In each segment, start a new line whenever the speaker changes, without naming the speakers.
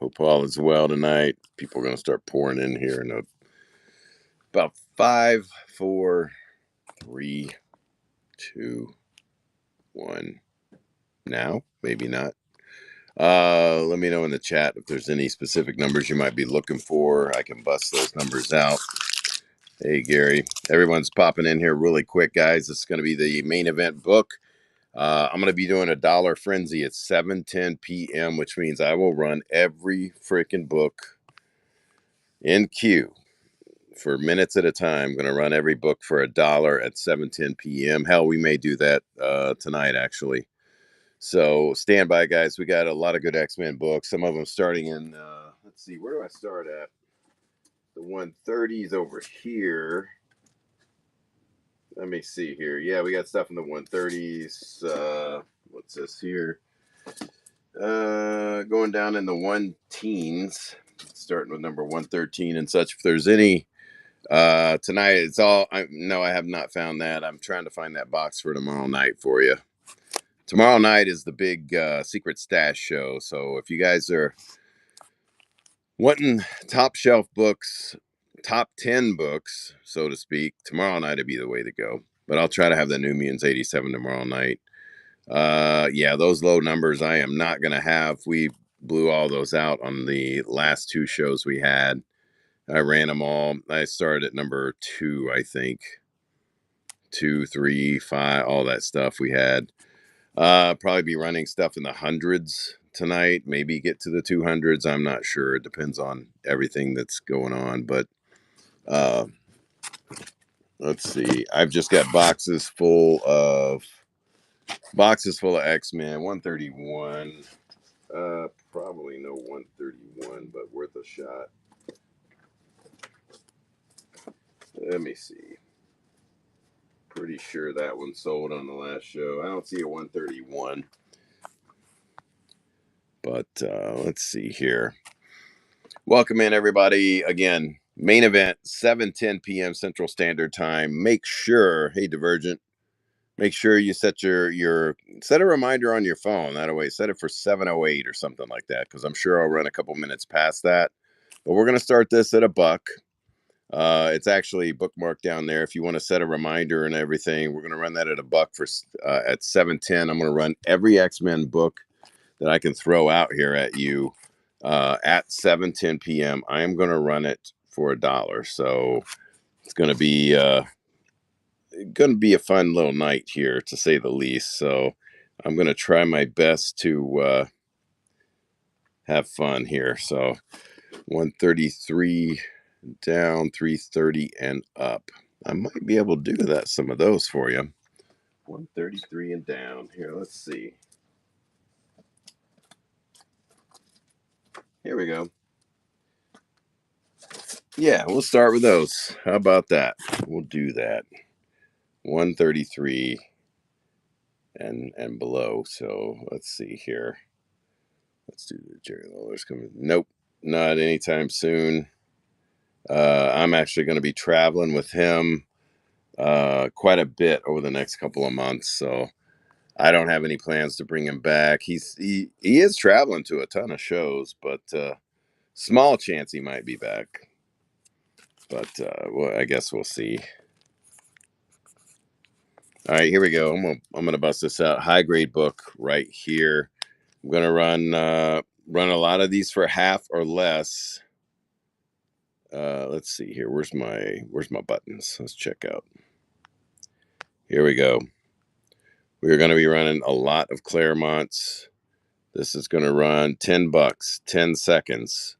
Hope all is well tonight. People are going to start pouring in here in about 5, 4, 3, 2, 1. Now, maybe not. Let me know in the chat if there's any specific numbers you might be looking for. I can bust those numbers out. Hey, Gary. Everyone's popping in here really quick, guys. This is going to be the main event book. I'm going to be doing a dollar frenzy at 7:10 p.m., which means I will run every freaking book in queue for minutes at a time. I'm going to run every book for $1 at 7:10 p.m. Hell, we may do that tonight, actually. So stand by, guys. We got a lot of good X-Men books. Some of them starting in, let's see, where do I start at? The 130s over here. Let me see here. Yeah, we got stuff in the 130s. What's this here? Going down in the 1-teens, starting with number 113 and such. If there's any tonight, it's all no, I have not found that. I'm trying to find that box for tomorrow night for you. Tomorrow night is the big secret stash show. So if you guys are wanting top shelf books, top 10 books, so to speak, tomorrow night would be the way to go. But I'll try to have the New Mutants 87 tomorrow night. Yeah, those low numbers I am not going to have. We blew all those out on the last 2 shows we had. I ran them all. I started at number 2, I think. 2, 3, 5, all that stuff we had. Probably be running stuff in the hundreds tonight. Maybe get to the 200s. I'm not sure. It depends on everything that's going on. But let's see. I've just got boxes full of X-Men. 131. Probably no 131, but worth a shot. Let me see. Pretty sure that one sold on the last show. I don't see a 131. But let's see here. Welcome in, everybody. Again, main event, 7:10 p.m. Central Standard Time. Make sure, hey, Divergent, make sure you set set a reminder on your phone. That way, set it for 7:08 or something like that, because I'm sure I'll run a couple minutes past that. But we're going to start this at $1. It's actually bookmarked down there. If you want to set a reminder and everything, we're going to run that at $1 for at 7:10. I'm going to run every X-Men book that I can throw out here at you at 7:10 p.m. I am going to run it for $1. So it's going to be a fun little night here, to say the least. So I'm going to try my best to have fun here. So 133 down, 330 and up. I might be able to do that. Some of those for you. 133 and down. Here, let's see. Here we go. Yeah, we'll start with those. How about that? We'll do that. 133 and below. So let's see here. Let's do the Jerry Lawler's coming. Nope, not anytime soon. I'm actually going to be traveling with him quite a bit over the next couple of months. So I don't have any plans to bring him back. He is traveling to a ton of shows, but small chance he might be back. But well, I guess we'll see. All right, here we go. I'm gonna bust this out. High grade book right here. I'm gonna run a lot of these for half or less. Let's see here. Where's my buttons? Let's check out. Here we go. We're gonna be running a lot of Claremonts. This is gonna run $10, 10 seconds.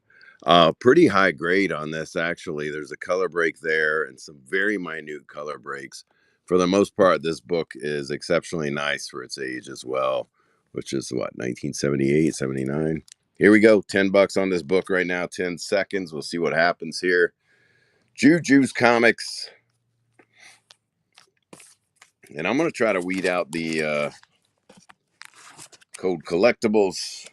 Pretty high grade on this, actually. There's a color break there and some very minute color breaks. For the most part, this book is exceptionally nice for its age as well, which is what, 1978, 79. Here we go. $10 on this book right now, 10 seconds. We'll see what happens here. Juju's Comics. And I'm going to try to weed out the Code Collectibles.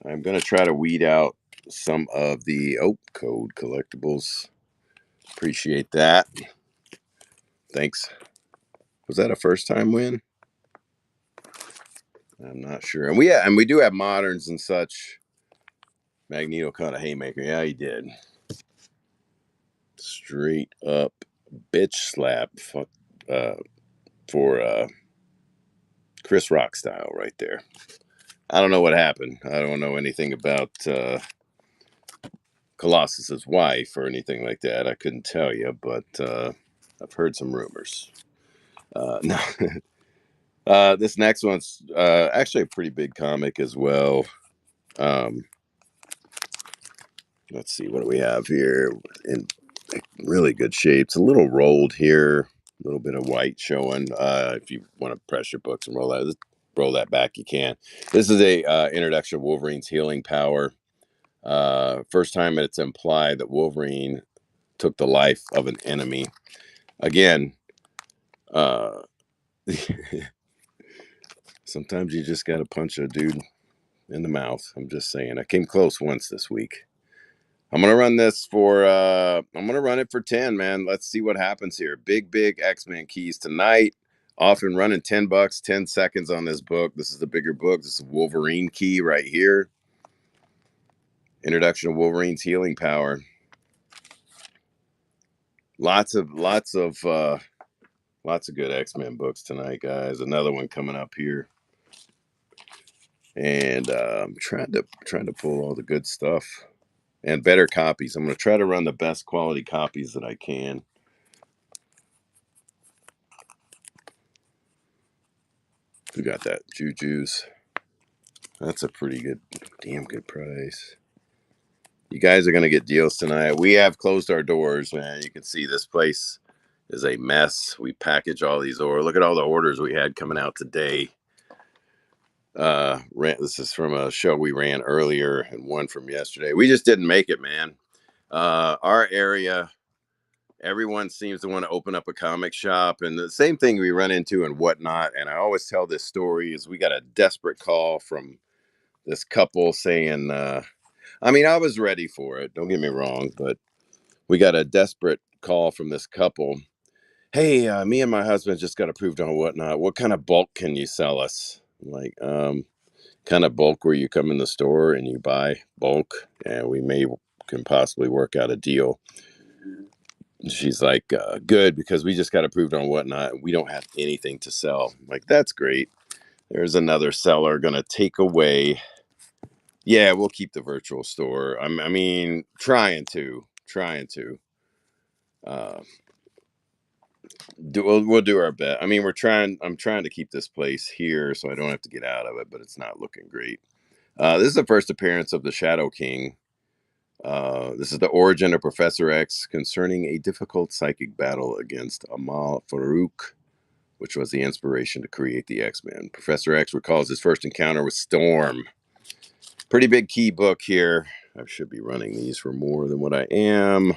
I'm going to try to weed out some of the Code Collectibles. Appreciate that. Thanks. Was that a first time win? I'm not sure. And we do have moderns and such. Magneto caught a haymaker. Yeah, he did. Straight up bitch slap for Chris Rock style right there. I don't know what happened. I don't know anything about Colossus's wife or anything like that. I couldn't tell you, but I've heard some rumors. No. This next one's actually a pretty big comic as well. Um, let's see, what do we have here? In really good shape. It's a little rolled here, a little bit of white showing. If you want to press your books and roll that back, you can. This is a introduction of Wolverine's healing power. First time it's implied that Wolverine took the life of an enemy. Again, uh, sometimes you just got to punch a dude in the mouth. I'm just saying. I came close once this week. I'm gonna run this for I'm gonna run it for 10, man. Let's see what happens here. Big X-Men keys tonight. Often running $10, 10 seconds on this book. This is the bigger book. This is Wolverine key right here. Introduction of Wolverine's healing power. Lots of good X-Men books tonight, guys. Another one coming up here. And I'm trying to pull all the good stuff and better copies. I'm going to try to run the best quality copies that I can. Who got that? Juju's. That's a pretty good, damn good price. You guys are going to get deals tonight. We have closed our doors, man. You can see this place is a mess. We package all these orders. Look at all the orders we had coming out today. This is from a show we ran earlier and one from yesterday. We just didn't make it, man. Our area, everyone seems to want to open up a comic shop, and the same thing we run into and whatnot. And I always tell this story is we got a desperate call from this couple saying, I mean, I was ready for it. Don't get me wrong, but we got a desperate call from this couple. Hey, me and my husband just got approved on whatnot. What kind of bulk can you sell us? I'm like, kind of bulk where you come in the store and you buy bulk, and we can possibly work out a deal. She's like, good, because we just got approved on whatnot and we don't have anything to sell. I'm like, that's great. There's another seller gonna take away. Yeah, we'll keep the virtual store. I mean, trying to. Uh, we'll do our best. I mean, I'm trying to keep this place here so I don't have to get out of it, but it's not looking great. This is the first appearance of the Shadow King. This is the origin of Professor X concerning a difficult psychic battle against Amal Farouk, which was the inspiration to create the X-Men. Professor X recalls his first encounter with Storm. Pretty big key book here. I should be running these for more than what I am.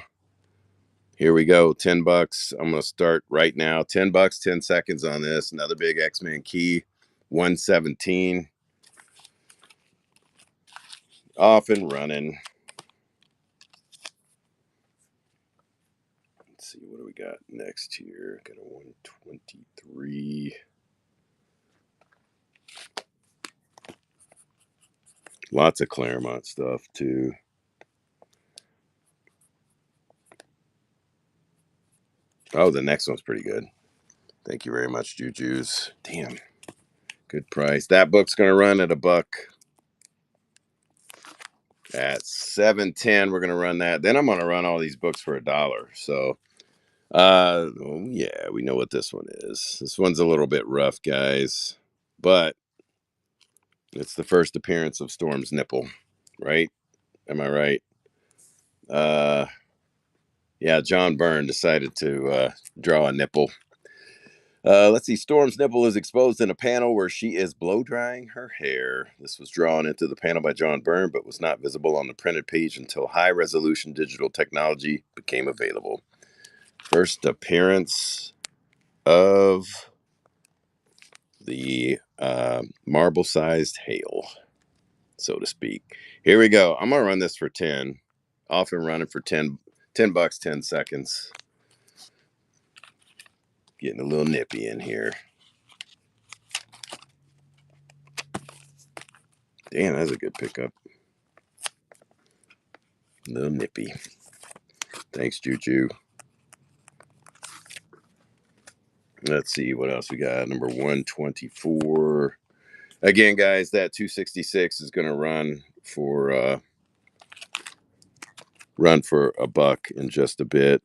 Here we go, $10. I'm going to start right now. $10, 10 seconds on this. Another big X-Men key, 117. Off and running. Let's see, what do we got next here? Got a 123. Lots of Claremont stuff, too. Oh, the next one's pretty good. Thank you very much, Juju's. Damn. Good price. That book's going to run at $1. At $7.10, we're going to run that. Then I'm going to run all these books for $1. So, yeah, we know what this one is. This one's a little bit rough, guys. But it's the first appearance of Storm's nipple, right? Am I right? Yeah, John Byrne decided to draw a nipple. Let's see. Storm's nipple is exposed in a panel where she is blow drying her hair. This was drawn into the panel by John Byrne, but was not visible on the printed page until high resolution digital technology became available. First appearance of the marble sized hail, so to speak. Here we go. I'm going to run this for 10. Often running for 10 bucks, 10 seconds. Getting a little nippy in here. Damn, that's a good pickup. Little nippy. Thanks, Juju. Let's see what else we got. Number 124. Again, guys, that 266 is going to run for $1 in just a bit.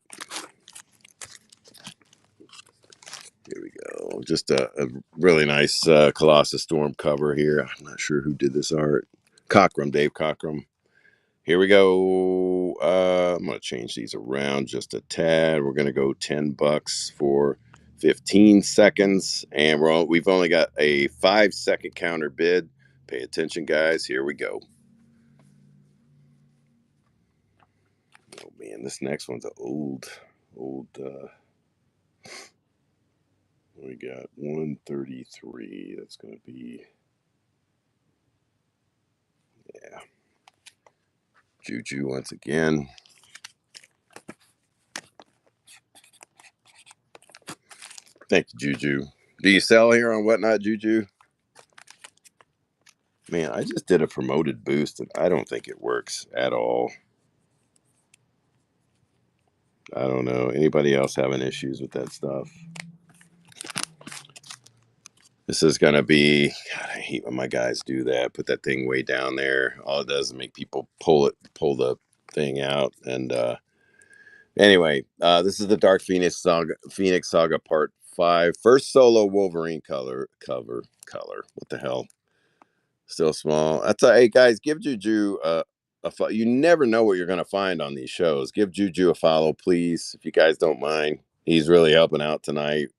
Here we go. Just a really nice Colossus Storm cover here. I'm not sure who did this art. Cockrum, Dave Cockrum. Here we go. I'm going to change these around just a tad. We're going to go $10 for 15 seconds. And we've only got a 5-second counter bid. Pay attention, guys. Here we go. Oh, man, this next one's an old. We got 133. That's going to be, yeah. Juju once again. Thank you, Juju. Do you sell here on Whatnot, Juju? Man, I just did a promoted boost, and I don't think it works at all. I don't know. Anybody else having issues with that stuff? This is going to be, God, I hate when my guys do that. Put that thing way down there. All it does is make people pull the thing out. And anyway, this is the Dark Phoenix Saga Part 5. First solo Wolverine cover. What the hell? Still small. That's hey guys, give Juju you never know what you're going to find on these shows. Give Juju a follow, please, if you guys don't mind. He's really helping out tonight.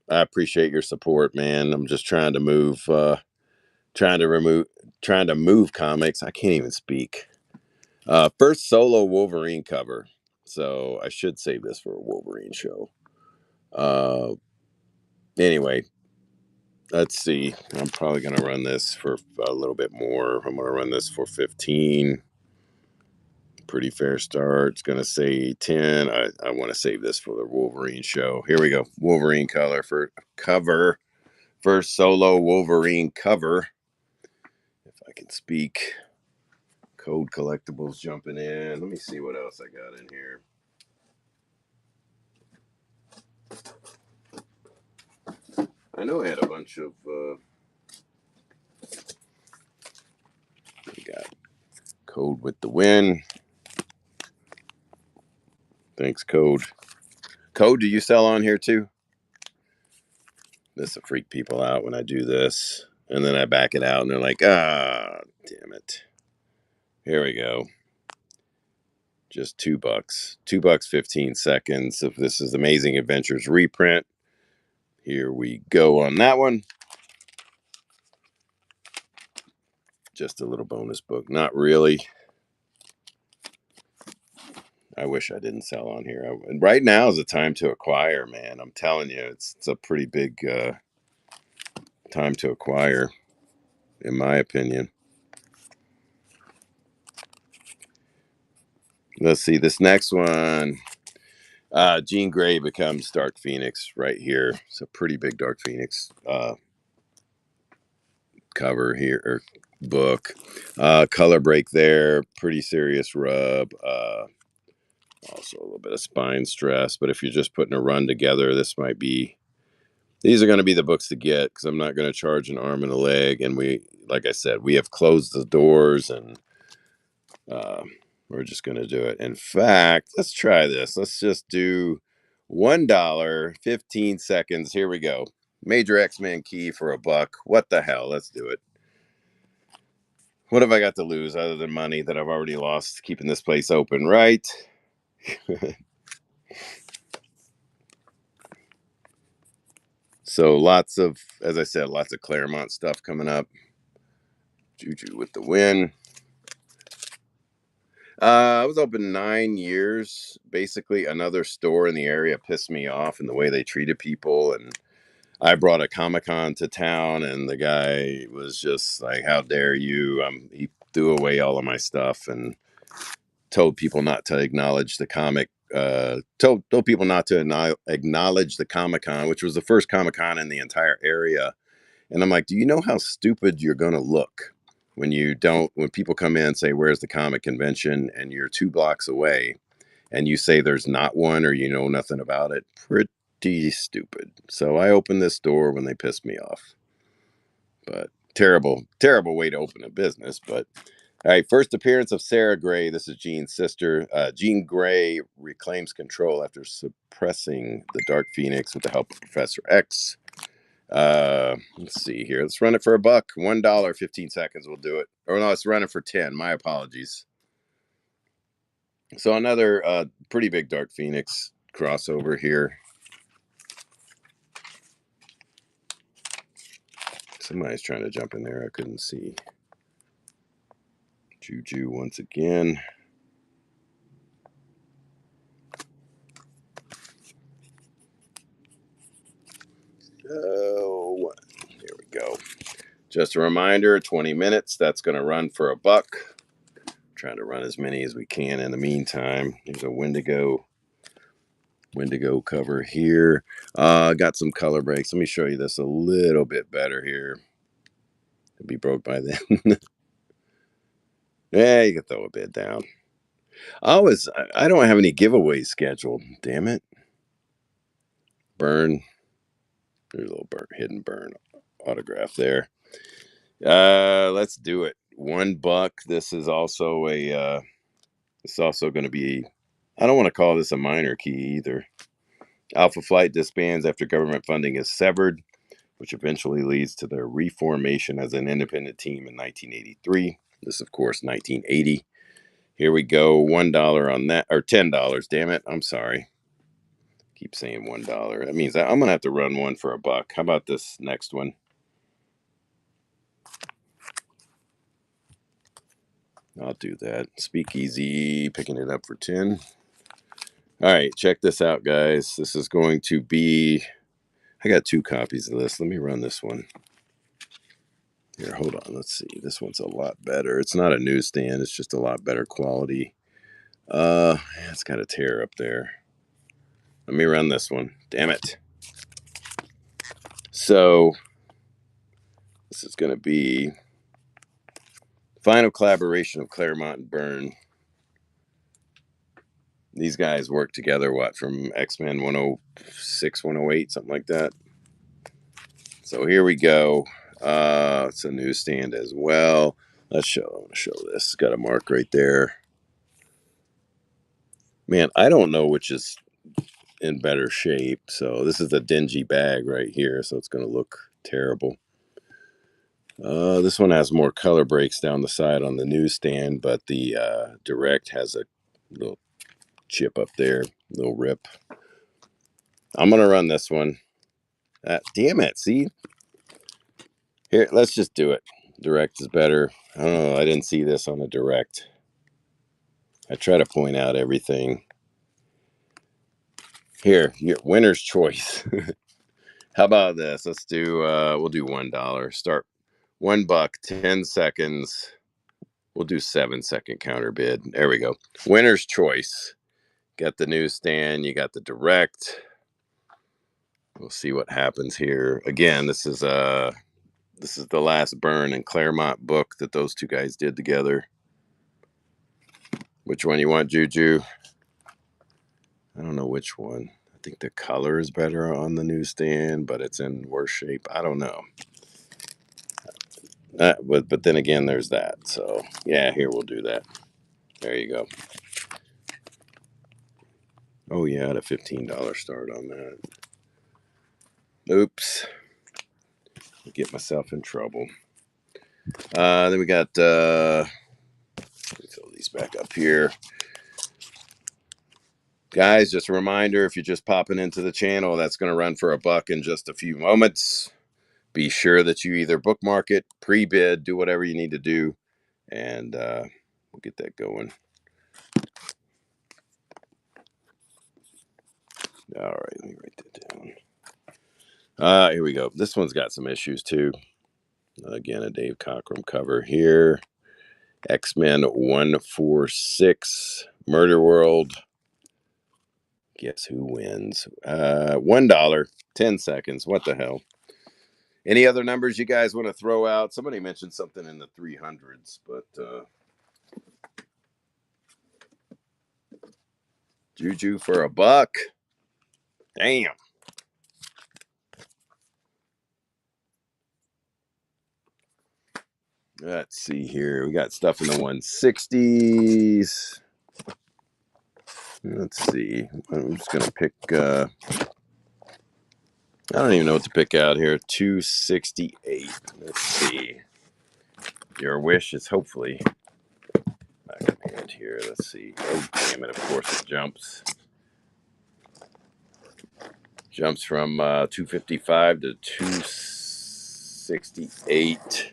I appreciate your support, man. I'm just trying to move comics. I can't even speak. First solo Wolverine cover. So I should save this for a Wolverine show. Anyway, let's see. I'm probably going to run this for a little bit more. I'm going to run this for 15. Pretty fair start. It's going to say 10. I want to save this for the Wolverine show. Here we go. Wolverine color for cover. First solo Wolverine cover. If I can speak. Code Collectibles jumping in. Let me see what else I got in here. I know I had a bunch of we got Code with the Win. Thanks, Code. Code, do you sell on here too? This will freak people out when I do this. And then I back it out and they're like, damn it. Here we go. Just $2. $2, 15 seconds. If this is Amazing Adventures reprint. Here we go on that one. Just a little bonus book. Not really. I wish I didn't sell on here. Right now is the time to acquire, man. I'm telling you, it's a pretty big time to acquire, in my opinion. Let's see this next one. Jean Grey becomes Dark Phoenix right here. It's a pretty big Dark Phoenix cover here, or book. Color break there. Pretty serious rub. Also a little bit of spine stress. But if you're just putting a run together, this might be... These are going to be the books to get because I'm not going to charge an arm and a leg. And like I said, we have closed the doors and we're just going to do it. In fact, let's try this. Let's just do $1, 15 seconds. Here we go. Major X-Men key for $1. What the hell? Let's do it. What have I got to lose other than money that I've already lost keeping this place open, right? So lots of, as I said, lots of Claremont stuff coming up. Juju with the win. I was open 9 years. Basically, another store in the area pissed me off in the way they treated people. And I brought a Comic-Con to town, and the guy was just like, how dare you? He threw away all of my stuff and told people not to acknowledge the comic. Told people not to acknowledge the Comic-Con, which was the first Comic-Con in the entire area. And I'm like, do you know how stupid you're going to look when when people come in and say, where's the comic convention? And you're 2 blocks away and you say there's not one or you know nothing about it. Pretty stupid. So I opened this door when they pissed me off. But terrible way to open a business. But all right, first appearance of Sarah Gray. This is Jean's sister. Jean Grey reclaims control after suppressing the Dark Phoenix with the help of Professor X. Let's see here. Let's run it for $1. $1, 15 seconds will do it. Or no, let's run it for 10. My apologies. So another pretty big Dark Phoenix crossover here. Somebody's trying to jump in there. I couldn't see. Juju once again. Oh, here we go. Just a reminder, 20 minutes. That's going to run for $1. Trying to run as many as we can in the meantime. Here's a Wendigo cover here. Got some color breaks. Let me show you this a little bit better here. It'll be broke by then. Yeah, you can throw a bit down. I don't have any giveaways scheduled. Damn it. Burn. There's a little hidden burn autograph there. Let's do it. $1. This is also it's also going to be, I don't want to call this a minor key either. Alpha Flight disbands after government funding is severed, which eventually leads to their reformation as an independent team in 1983. This, of course, 1980. Here we go. $1 on that, or $10. Damn it. I'm sorry. Keep saying $1. That means I'm going to have to run one for $1. How about this next one? I'll do that. Speakeasy, picking it up for 10. All right, check this out, guys. This is going to be, I got 2 copies of this. Let me run this one. Here, hold on. Let's see. This one's a lot better. It's not a newsstand. It's just a lot better quality. It's got a tear up there. Let me run this one. Damn it. So, this is going to be final collaboration of Claremont and Byrne. These guys work together, from X-Men 106, 108, something like that. So here we go. It's a newsstand as well. I want to show this. It's got a mark right there. Man, I don't know which is in better shape. So this is a dingy bag right here. So it's going to look terrible. This one has more color breaks down the side on the newsstand, but the direct has a little chip up there, little rip. I'm going to run this one. Damn it. See? Here, let's just do it. Direct is better. I don't know. I didn't see this on a direct. I try to point out everything. Here, winner's choice. How about this? Let's do, we'll do $1. Start $1, 10 seconds. We'll do 7-second counter bid. There we go. Winner's choice. Got the newsstand. You got the direct. We'll see what happens here. Again, this is the last Byrne and Claremont book that those 2 guys did together. Which one you want, Juju? I don't know which one. I think the color is better on the newsstand, but it's in worse shape. I don't know. But then again, there's that. So yeah, here we'll do that. There you go. Oh yeah, I had a $15 start on that. Oops. Get myself in trouble. Then we got, let me fill these back up here. Guys, just a reminder, if you're just popping into the channel, that's going to run for $1 in just a few moments. Be sure that you either bookmark it, pre-bid, do whatever you need to do, and we'll get that going. All right, let me write that down. Here we go. This one's got some issues too. Again, a Dave Cockrum cover here. X-Men 146, Murder World. Guess who wins? $1, 10 seconds. What the hell? Any other numbers you guys want to throw out? Somebody mentioned something in the 300s, but Juju for $1. Damn. Let's see here. We got stuff in the 160s. Let's see. I'm just going to pick. I don't even know what to pick out here. 268. Let's see. Your wish is hopefully back in hand here. Let's see. Oh, damn it. Of course it jumps. Jumps from 255 to 268.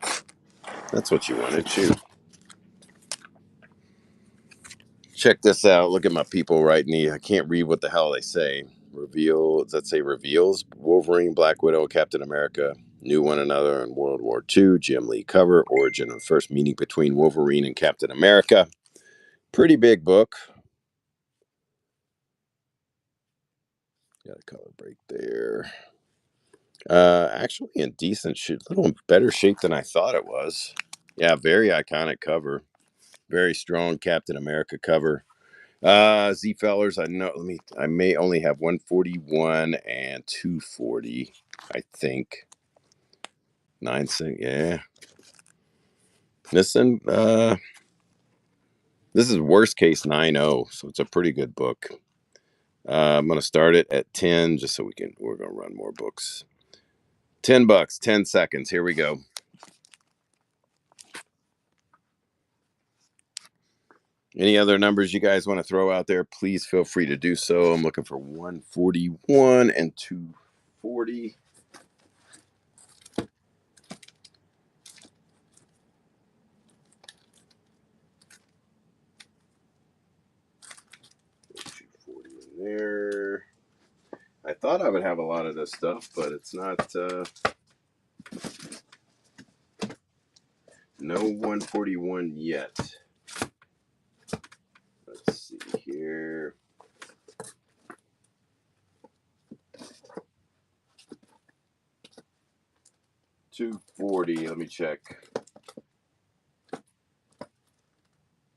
That's what you wanted. Shoot. Check this out. Look at my people writing me. I can't read what the hell they say. Reveal. Does that say reveals? Wolverine, Black Widow, Captain America knew one another in World War II. Jim Lee cover. Origin of first meeting between Wolverine and Captain America. Pretty big book. Got a color break there. Actually in decent shape. A little better shape than I thought it was. Yeah, very iconic cover. Very strong Captain America cover. Z Fellers, I may only have 141 and 240, I think. 9 cent, yeah. This is worst case 9.0, so it's a pretty good book. I'm gonna start it at 10 just so we're gonna run more books. $10, 10 seconds. Here we go. Any other numbers you guys want to throw out there, please feel free to do so. I'm looking for 141 and 240. There. I thought I would have a lot of this stuff, but it's not. No 141 yet. Let's see here. $240. Let me check.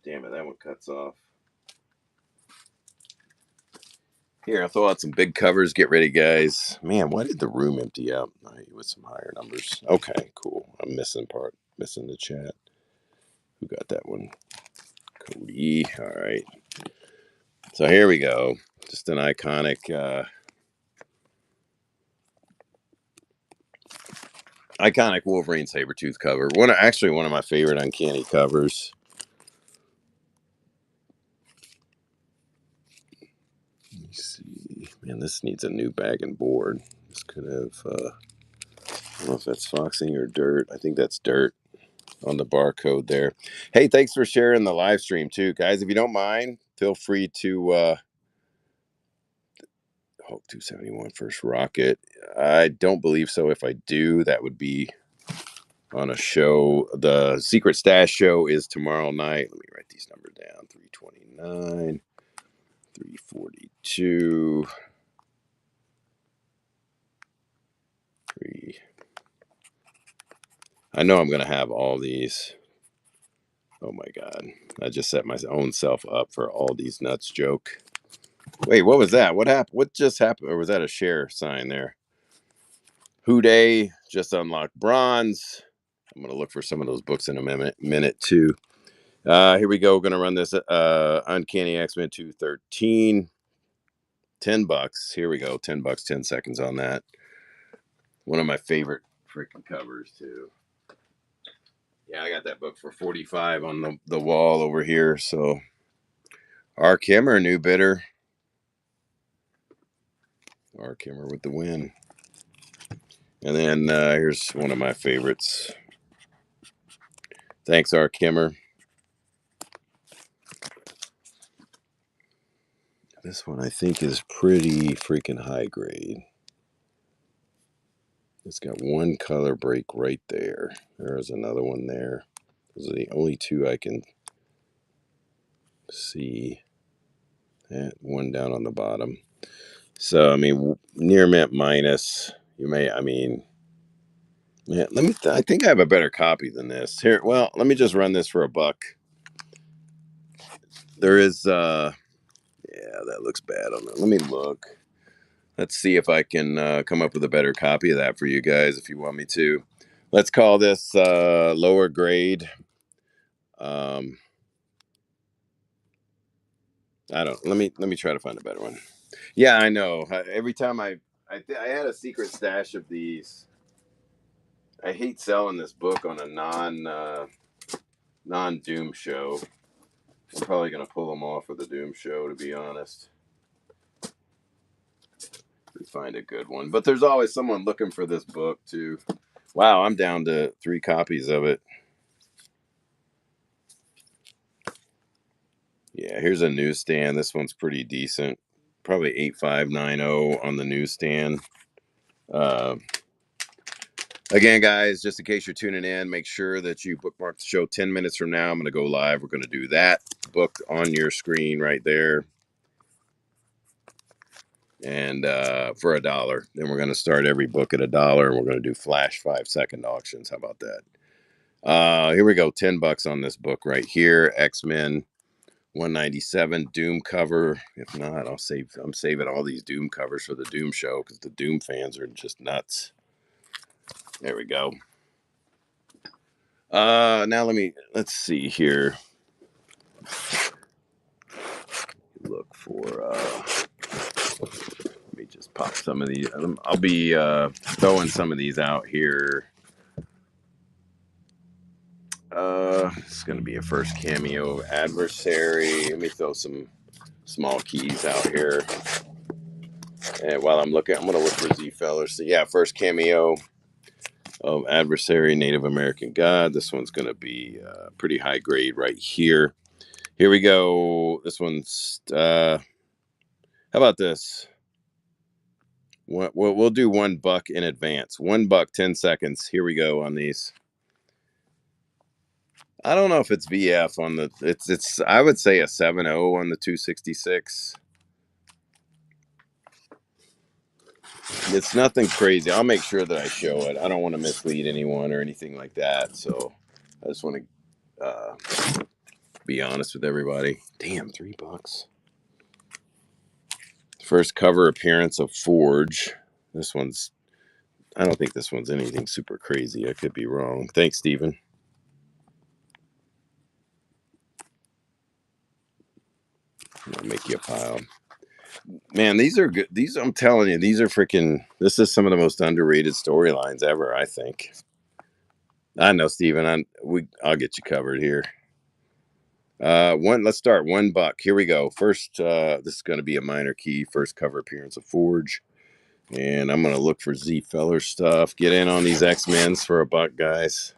Damn it, that one cuts off. Here, I'll throw out some big covers. Get ready, guys. Man, why did the room empty out? With some higher numbers. Okay, cool. I'm missing the chat. Who got that one? Cody. All right. So here we go. Just an iconic Wolverine Sabretooth cover. One of my favorite Uncanny covers. Let me see. Man, this needs a new bag and board. This could have I don't know if that's Foxing or Dirt. I think that's Dirt on the barcode there. Hey, thanks for sharing the live stream too, guys. If you don't mind, feel free to 271 First Rocket. I don't believe so. If I do, that would be on a show. The Secret Stash show is tomorrow night. Let me write these numbers down. 329, 342, 3. I know I'm going to have all these. Oh my God. I just set my own self up for all these nuts joke. Wait, what was that? What happened? What just happened? Or was that a share sign there? Houday just unlocked bronze. I'm going to look for some of those books in a minute too. Here we go. We're going to run this Uncanny X-Men 213. $10. Here we go. $10, 10 seconds on that. One of my favorite freaking covers too. Yeah, I got that book for 45 on the wall over here. So Ark Kimmer, new bidder. Ark Kimmer with the win. And then here's one of my favorites. Thanks, Ark Kimmer. This one I think is pretty freaking high grade. It's got one color break right there. There's another one there. Those are the only two I can see. That one down on the bottom. So, I mean, near mint minus. Yeah, let me. I think I have a better copy than this. Here, well, let me just run this for a buck. There is. Yeah, that looks bad on that. Let me look. Let's see if I can come up with a better copy of that for you guys. If you want me to, let's call this lower grade. Um, I don't. Let me try to find a better one. Yeah, I know. Every time I had a secret stash of these. I hate selling this book on a non Doom show. I'm probably gonna pull them off for the Doom show, to be honest. We find a good one, but there's always someone looking for this book too. Wow, I'm down to 3 copies of it. Yeah, here's a newsstand. This one's pretty decent. Probably 8590 on the newsstand. Uh, Again, guys, just in case you're tuning in, make sure that you bookmark the show 10 minutes from now. I'm going to go live. We're going to do that book on your screen right there. And for $1. Then we're going to start every book at $1, and we're going to do flash 5-second auctions. How about that? Here we go. $10 on this book right here. X-Men 197 Doom cover. If not, I'm saving all these Doom covers for the Doom show because the Doom fans are just nuts. There we go. Now let's see here. Look for let me just pop some of these. I'll be throwing some of these out here. It's gonna be a first cameo adversary. Let me throw some small keys out here. And while I'm looking, I'm gonna look for Z Fellers. So yeah, first cameo of adversary, Native American God. This one's gonna be pretty high grade right here. Here we go. This one's how about this? We'll do $1 in advance. $1, 10 seconds. Here we go on these. I don't know if it's VF on the. It's. I would say a 7.0 on the 266. It's nothing crazy. I'll make sure that I show it. I don't want to mislead anyone or anything like that. So I just want to be honest with everybody. Damn, $3. First cover appearance of Forge. This one's. I don't think this one's anything super crazy. I could be wrong. Thanks, Steven. I'll make you a pile. Man, these are good. These, I'm telling you, these are freaking. This is some of the most underrated storylines ever. I think. I know, Steven. I'll get you covered here. Let's start $1. Here we go. First, this is going to be a minor key. First cover appearance of Forge, and I'm going to look for Z Feller stuff. Get in on these X-Men's for $1, guys.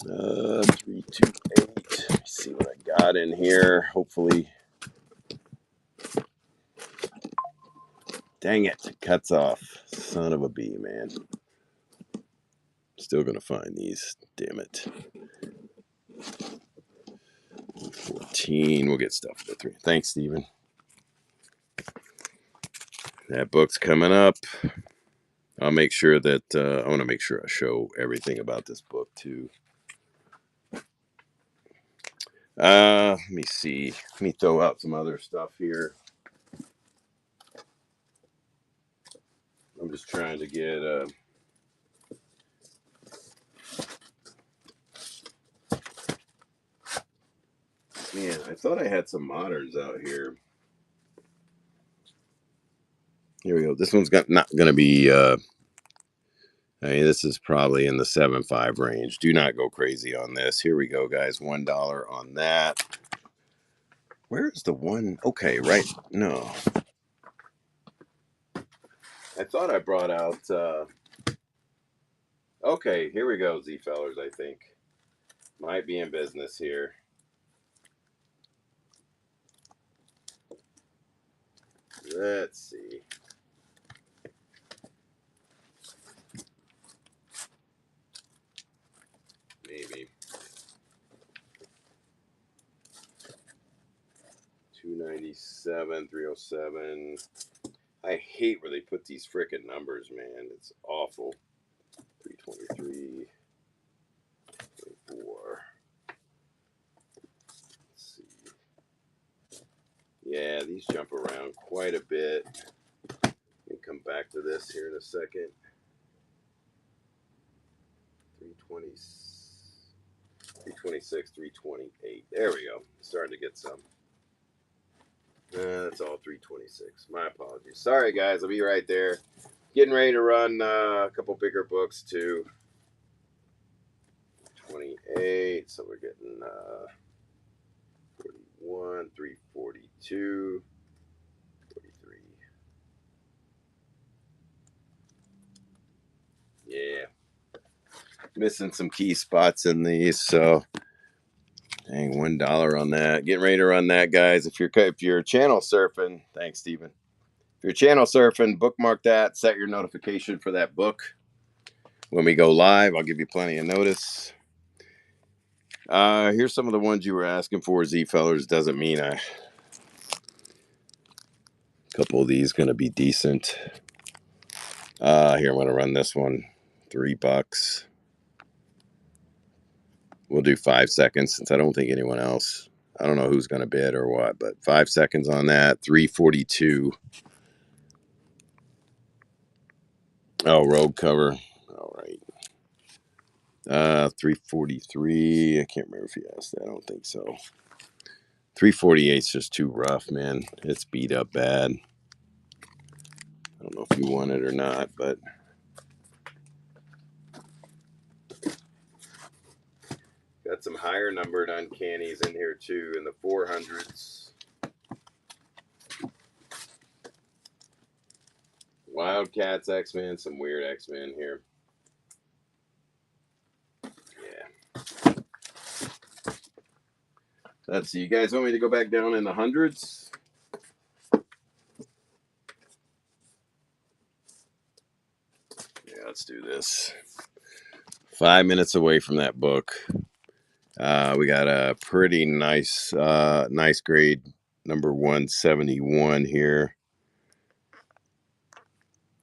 328. Let's see what I got in here. Hopefully, dang it, cuts off. Son of a bee, man. Still gonna find these. Damn it. 14. We'll get stuff for 3. Thanks, Steven. That book's coming up. I'll make sure that I want to make sure I show everything about this book too. Let me see. Let me throw out some other stuff here. I'm just trying to get man, I thought I had some moderns out here. Here we go. This one's not going to be I mean, this is probably in the 7.5 range. Do not go crazy on this. Here we go, guys. $1 on that. Where's the one? Okay, right. No. I thought I brought out okay, here we go, Z Fellers, I think. Might be in business here. Let's see. Maybe. 297, 307. I hate where they put these frickin' numbers, man. It's awful. Yeah, these jump around quite a bit. We'll come back to this here in a second. 320, 326, 328. There we go. Starting to get some. That's all 326. My apologies. Sorry, guys. I'll be right there. Getting ready to run a couple bigger books too. 28. So we're getting 41, 342, 43. Yeah. Missing some key spots in these, so dang, $1 on that. Getting ready to run that, guys. If you're channel surfing, thanks, Steven. If you're channel surfing, bookmark that. Set your notification for that book. When we go live, I'll give you plenty of notice. Here's some of the ones you were asking for, Z fellers. Doesn't mean a couple of these going to be decent. Here, I'm going to run this one. $3. We'll do 5 seconds since I don't think anyone else. I don't know who's going to bid or what, but 5 seconds on that. 342. Oh, road cover. All right. 343. I can't remember if you asked that. I don't think so. 348 is just too rough, man. It's beat up bad. I don't know if you want it or not, but got some higher numbered uncannies in here too, in the 400s. Wildcats, X-Men, some weird X-Men here. Yeah. Let's see. You guys want me to go back down in the hundreds? Yeah, let's do this. 5 minutes away from that book. We got a pretty nice grade number 171 here.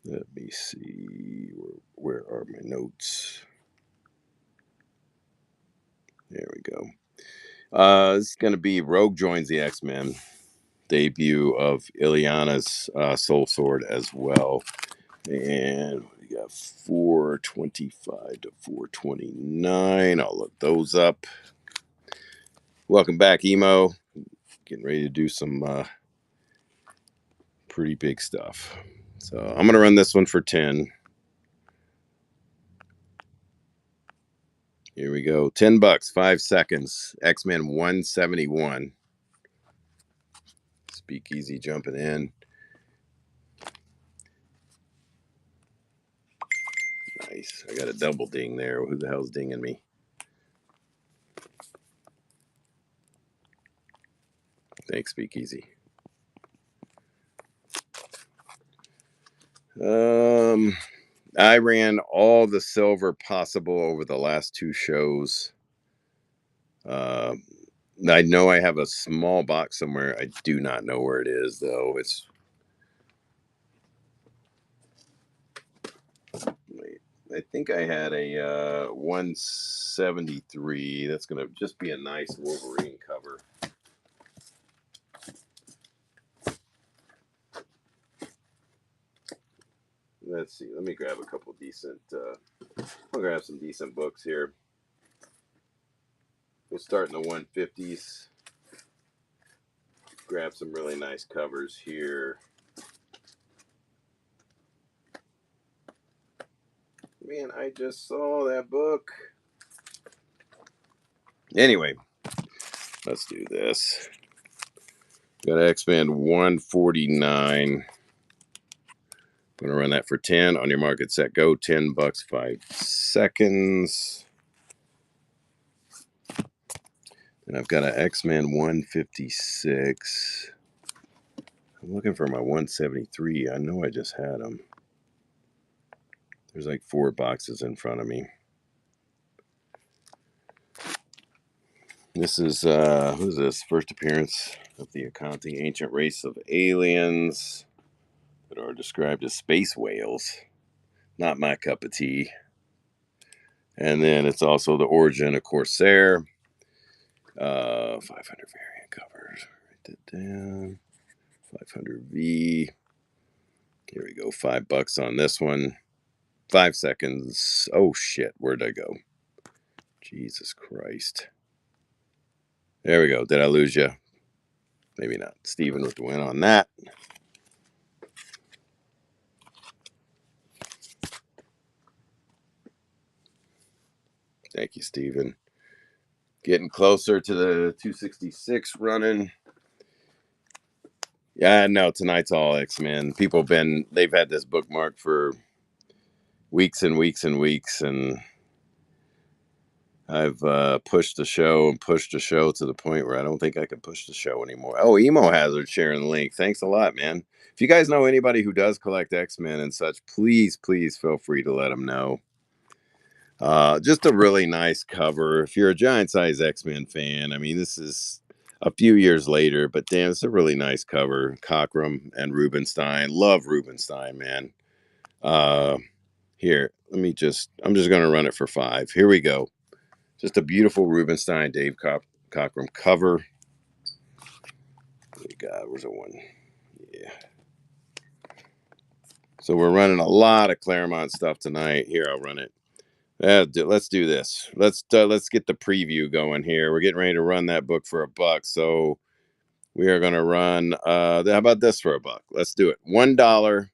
Let me see. Where are my notes? There we go. This is going to be Rogue joins the X-Men. Debut of Ileana's Soul Sword as well. And we got 425 to 429. I'll look those up. Welcome back, Emo. Getting ready to do some pretty big stuff. So I'm going to run this one for 10. Here we go. $10, 5 seconds. X-Men 171. Speakeasy jumping in. Nice. I got a double ding there. Who the hell's dinging me? Thanks, Speakeasy. I ran all the silver possible over the last 2 shows. I know I have a small box somewhere. I do not know where it is, though. I think I had a 173. That's going to just be a nice Wolverine cover. Let's see. Let me grab a couple decent. I'll grab some decent books here. We'll start in the 150s. Grab some really nice covers here. Man, I just saw that book. Anyway, let's do this. Got X-Men 149. I'm going to run that for 10. On your mark, get set, go. $10, 5 seconds. And I've got an X-Men 156. I'm looking for my 173. I know I just had them. There's like 4 boxes in front of me. This is, who's this? First appearance of the Akanti, ancient race of aliens that are described as space whales. Not my cup of tea. And then it's also the origin of Corsair. 500 variant covers. Write that down. 500V. Here we go. $5 on this one. 5 seconds. Oh shit, where'd I go? Jesus Christ. There we go. Did I lose you? Maybe not. Steven with the win on that. Thank you, Steven. Getting closer to the 266 running. Yeah, no, tonight's all X-Men. They've had this bookmark for weeks and weeks and weeks, and I've pushed the show to the point where I don't think I can push the show anymore. Oh, Emo Hazard sharing the link. Thanks a lot, man. If you guys know anybody who does collect X-Men and such, please feel free to let them know. Just a really nice cover. If you're a giant size X-Men fan, I mean, this is a few years later, but damn, it's a really nice cover. Cockrum and Rubenstein. Love Rubenstein, man. Here, I'm just going to run it for 5. Here we go. Just a beautiful Rubenstein, Dave Cockrum cover. God, where's the one? Yeah. So we're running a lot of Claremont stuff tonight. Here, I'll run it. Let's do this. Let's get the preview going here. We're getting ready to run that book for $1. So we are going to run. How about this for $1? Let's do it. $1.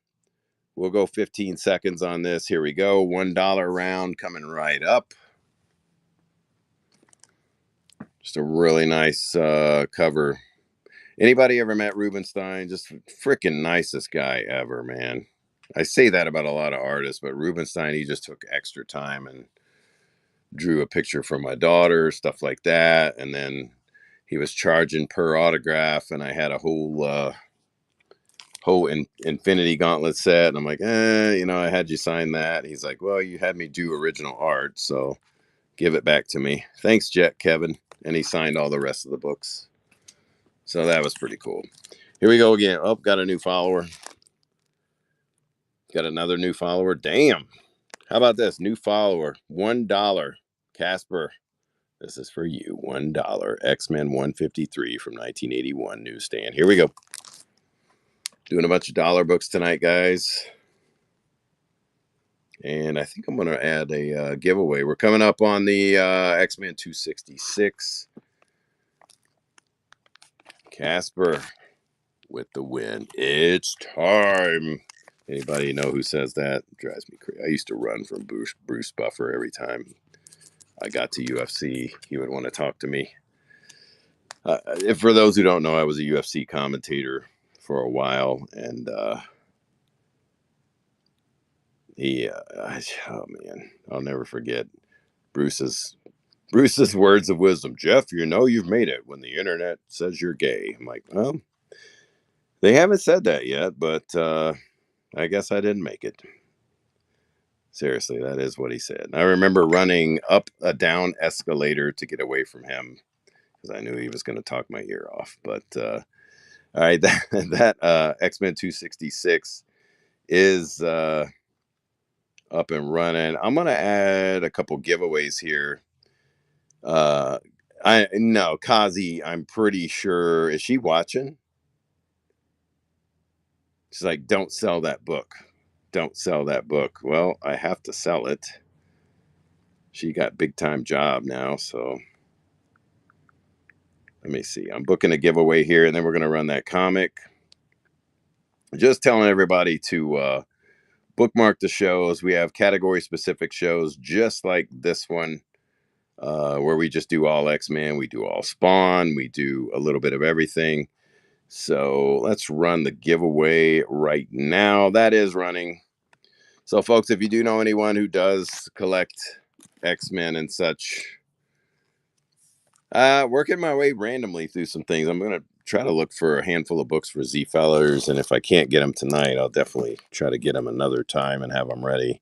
We'll go 15 seconds on this. Here we go. $1 round coming right up. Just a really nice cover. Anybody ever met Rubenstein? Just freaking nicest guy ever, man. I say that about a lot of artists, but Rubenstein, he just took extra time and drew a picture for my daughter, stuff like that. And then he was charging per autograph, and I had a whole Infinity Gauntlet set. And I'm like, I had you sign that. He's like, well, you had me do original art, so give it back to me. Thanks, Jet Kevin. And he signed all the rest of the books. So that was pretty cool. Here we go again. Oh, got a new follower. Got another new follower. Damn. How about this? New follower. $1. Casper. This is for you. $1. X-Men 153 from 1981 newsstand. Here we go. Doing a bunch of dollar books tonight, guys. And I think I'm going to add a giveaway. We're coming up on the X-Men 266. Casper with the win. It's time. Anybody know who says that? Drives me crazy. I used to run from Bruce Buffer every time I got to UFC. He would want to talk to me. For those who don't know, I was a UFC commentator for a while, and oh man, I'll never forget Bruce's words of wisdom. Jeff, you've made it when the internet says you're gay. I'm like, well, they haven't said that yet, but I guess I didn't make it. Seriously, that is what he said. And I remember running up a down escalator to get away from him because I knew he was going to talk my ear off. But all right, that X-Men 266 is up and running. I'm going to add a couple giveaways here. Kazi, I'm pretty sure, is she watching? She's like, don't sell that book. Don't sell that book. Well, I have to sell it. She got big time job now, so let me see. I'm booking a giveaway here, and then we're going to run that comic. Just telling everybody to bookmark the shows. We have category specific shows just like this one, where we just do all X-Men. We do all Spawn. We do a little bit of everything. So let's run the giveaway right now. That is running. So, folks, if you do know anyone who does collect X-Men and such, working my way randomly through some things. I'm going to try to look for a handful of books for Z-Fellers, and if I can't get them tonight, I'll definitely try to get them another time and have them ready.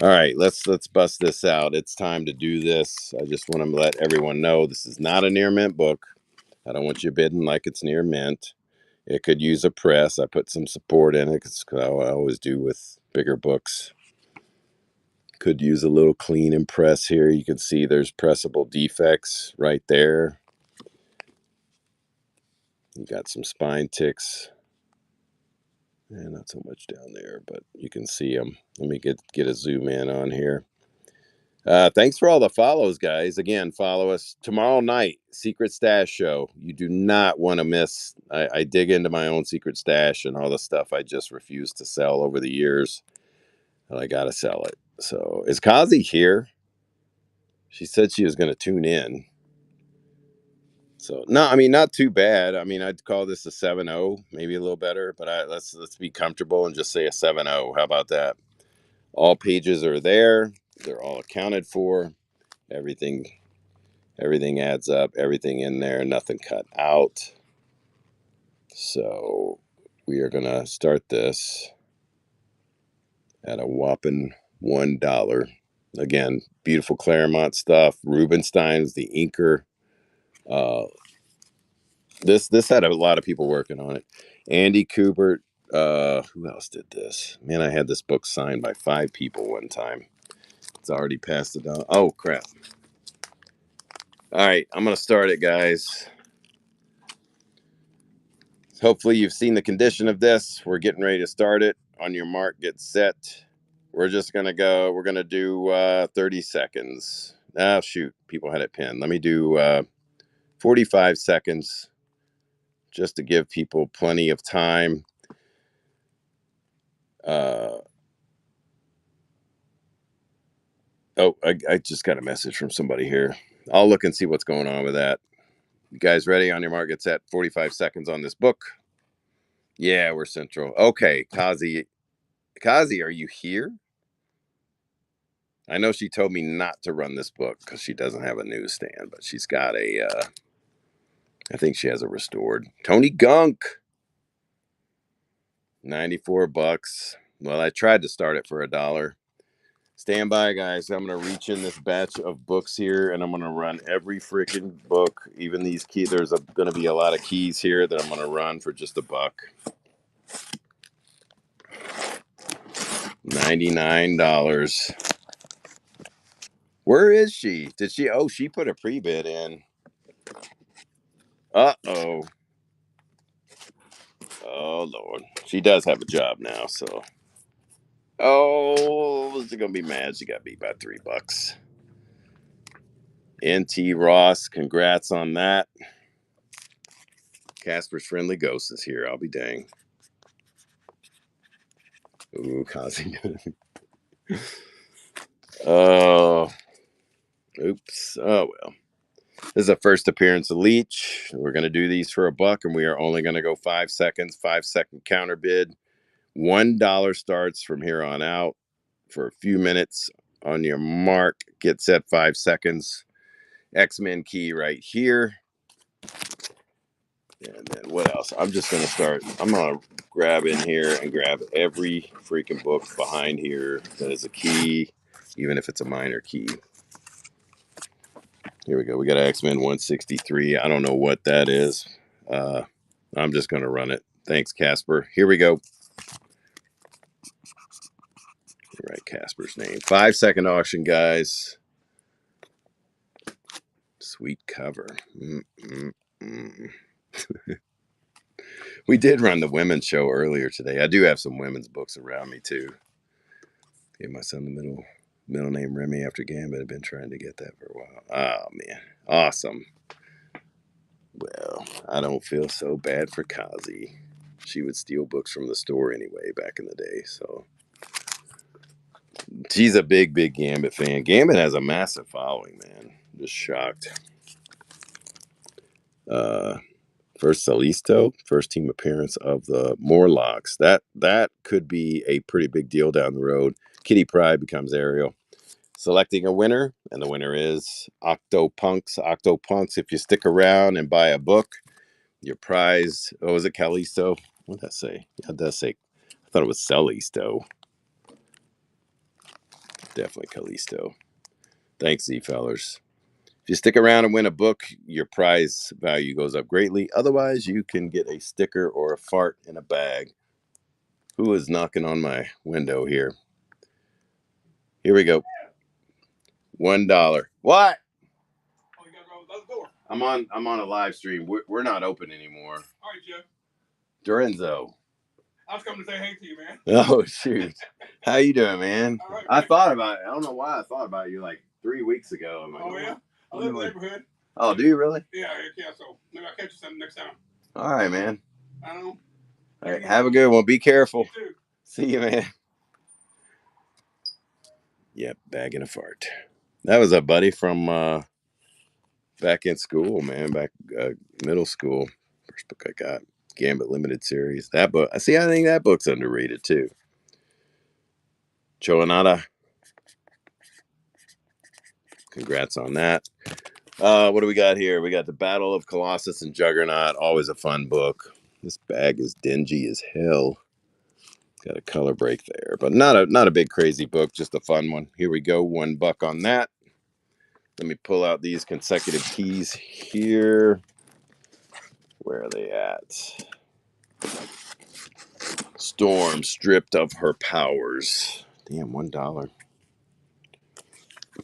All right, let's bust this out. It's time to do this. I just want to let everyone know this is not a near mint book. I don't want you bidding like it's near mint. It could use a press. I put some support in it because I always do with bigger books. Could use a little clean and press here. You can see there's pressable defects right there. You got some spine ticks. not so much down there, but you can see them. Let me get a zoom in on here. Thanks for all the follows, guys. Again, follow us tomorrow night, Secret Stash Show. You do not want to miss. I dig into my own secret stash and all the stuff I just refused to sell over the years. And I got to sell it. So is Kazi here? She said she was going to tune in. So no, I mean, not too bad. I mean, I'd call this a 7-0, maybe a little better, but let's be comfortable and just say a 7-0. How about that? All pages are there. They're all accounted for. Everything adds up. Everything in there. Nothing cut out. So we are gonna start this at a whopping $1. Again, beautiful Claremont stuff. Rubenstein's the inker. This had a lot of people working on it. Andy Kubert. Who else did this? Man, I had this book signed by 5 people one time. It's already passed it on. Oh crap! All right, I'm gonna start it, guys. Hopefully you've seen the condition of this. We're getting ready to start it. On your mark, get set. We're just gonna go. We're gonna do 30 seconds. Oh shoot, people had it pinned. Let me do 45 seconds just to give people plenty of time. Oh, I just got a message from somebody here. I'll look and see what's going on with that. You guys ready? On your mark, get set. 45 seconds on this book. Yeah, we're central. Okay, Kazi, are you here? I know she told me not to run this book because she doesn't have a newsstand, but she's got a, I think she has a restored. Tony Gunk, 94 bucks. Well, I tried to start it for $1. Stand by, guys. I'm going to reach in this batch of books here, and I'm going to run every freaking book, even these keys. There's going to be a lot of keys here that I'm going to run for just $1. $99. Where is she? Did she? Oh, she put a pre-bid in. Uh-oh. Oh, Lord. She does have a job now, so. Oh, is she going to be mad? She got beat by $3. NT Ross, congrats on that. Casper's Friendly Ghost is here. I'll be dang. Ooh, Kazi. Oh, oops. Oh, well. This is a first appearance of Leech. We're going to do these for $1, and we are only going to go 5 seconds, 5-second counter bid. $1 starts from here on out for a few minutes. On your mark, get set. 5 seconds. X-Men key right here. And then what else? I'm just going to start. I'm going to grab in here and grab every freaking book behind here that is a key, even if it's a minor key. Here we go. We got an X-Men 163. I don't know what that is. I'm just going to run it. Thanks, Casper. Here we go. Write Casper's name. 5-second auction, guys. Sweet cover. We did run the women's show earlier today. I do have some women's books around me, too. Gave my son the middle name Remy after Gambit. I've been trying to get that for a while. Oh, man. Awesome. Well, I don't feel so bad for Kazi. She would steal books from the store anyway back in the day, so. She's a big Gambit fan. Gambit has a massive following, man. Just shocked. First Salisto, first team appearance of the Morlocks. That could be a pretty big deal down the road. Kitty Pryde becomes Ariel. Selecting a winner, and the winner is Octopunks. Octopunks, if you stick around and buy a book, your prize, oh, is it Callisto? What did that say? It does say, I thought it was Celisto. Definitely Callisto. Thanks, Z-fellers. If you stick around and win a book, your prize value goes up greatly. Otherwise, you can get a sticker or a fart in a bag. Who is knocking on my window here? Here we go. $1. What? Oh, you gotta go to the door. I'm on a live stream. We're not open anymore. All right, Jeff. Dorenzo.
I was coming to say hey to you, man.
Oh, shoot. How you doing, man?
All right,
I
man.
thought about it. I don't know why I thought about you like 3 weeks ago. I'm like,
Oh, yeah? I live in the neighborhood.
Oh, do you really?
Yeah, so maybe I'll catch you something next time.
All right, man.
I don't know.
All right, have a good one. Be careful.
You too.
See you, man. Yep, bagging a fart. That was a buddy from back in school, man. Back middle school. First book I got, Gambit Limited Series. That book. I see. I think that book's underrated too. Choanada. Congrats on that. What do we got here? We got the Battle of Colossus and Juggernaut. Always a fun book. This bag is dingy as hell. Got a color break there, but not a big crazy book, just a fun one. Here we go. $1 on that. Let me pull out these consecutive keys here. Where are they at? Storm stripped of her powers. Damn, $1.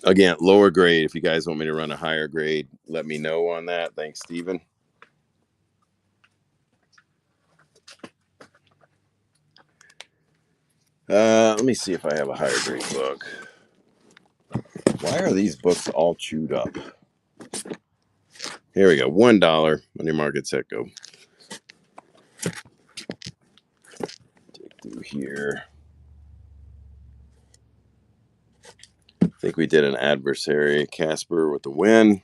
Again, lower grade. If you guys want me to run a higher grade, let me know on that. Thanks, Steven. Let me see if I have a higher grade book. Why are these books all chewed up? Here we go. $1 on your market set. Go. Take through here. I think we did an adversary. Casper with the win.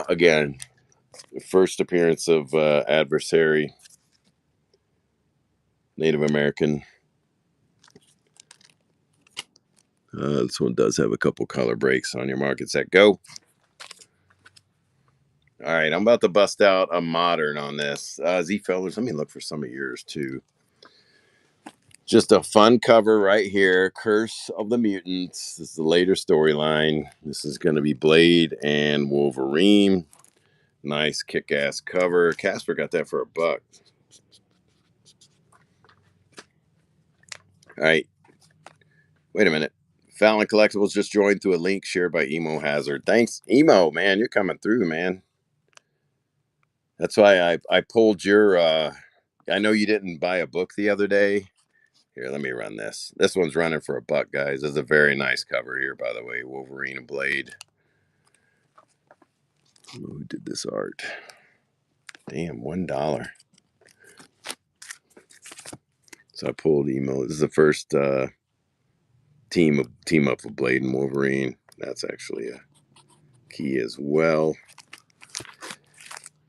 Again, first appearance of adversary. Native American. This one does have a couple color breaks on your market set. Go. All right, I'm about to bust out a modern on this. Z Fellers, let me look for some of yours too. Just a fun cover right here. Curse of the Mutants. This is the later storyline. This is going to be Blade and Wolverine. Nice kick-ass cover. Casper got that for $1. All right. Wait a minute. Fallon Collectibles just joined through a link shared by Emo Hazard. Thanks, Emo, man. You're coming through, man. That's why I pulled your... I know you didn't buy a book the other day. Here, let me run this. This one's running for $1, guys. This is a very nice cover here, by the way. Wolverine and Blade. Who did this art? Damn, $1. So I pulled Emo. This is the first team up with Blade and Wolverine. That's actually a key as well.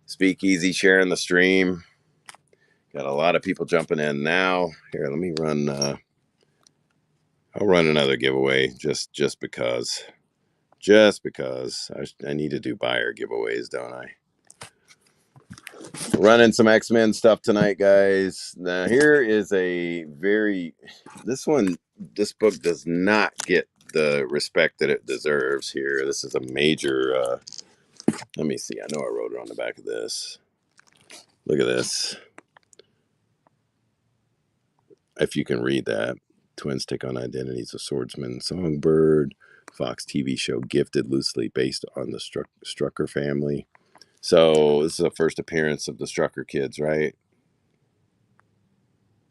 Speakeasy sharing the stream. Got a lot of people jumping in now. Here, let me run. I'll run another giveaway just because. Just because I need to do buyer giveaways, don't I? Running some X-Men stuff tonight, guys. Now here is a this book does not get the respect that it deserves here. This is a major let me see. I know I wrote it on the back of this. Look at this. If you can read that. Twins take on identities of swordsman Songbird. Fox TV show Gifted, loosely based on the Strucker family. So this is the first appearance of the Strucker kids, right?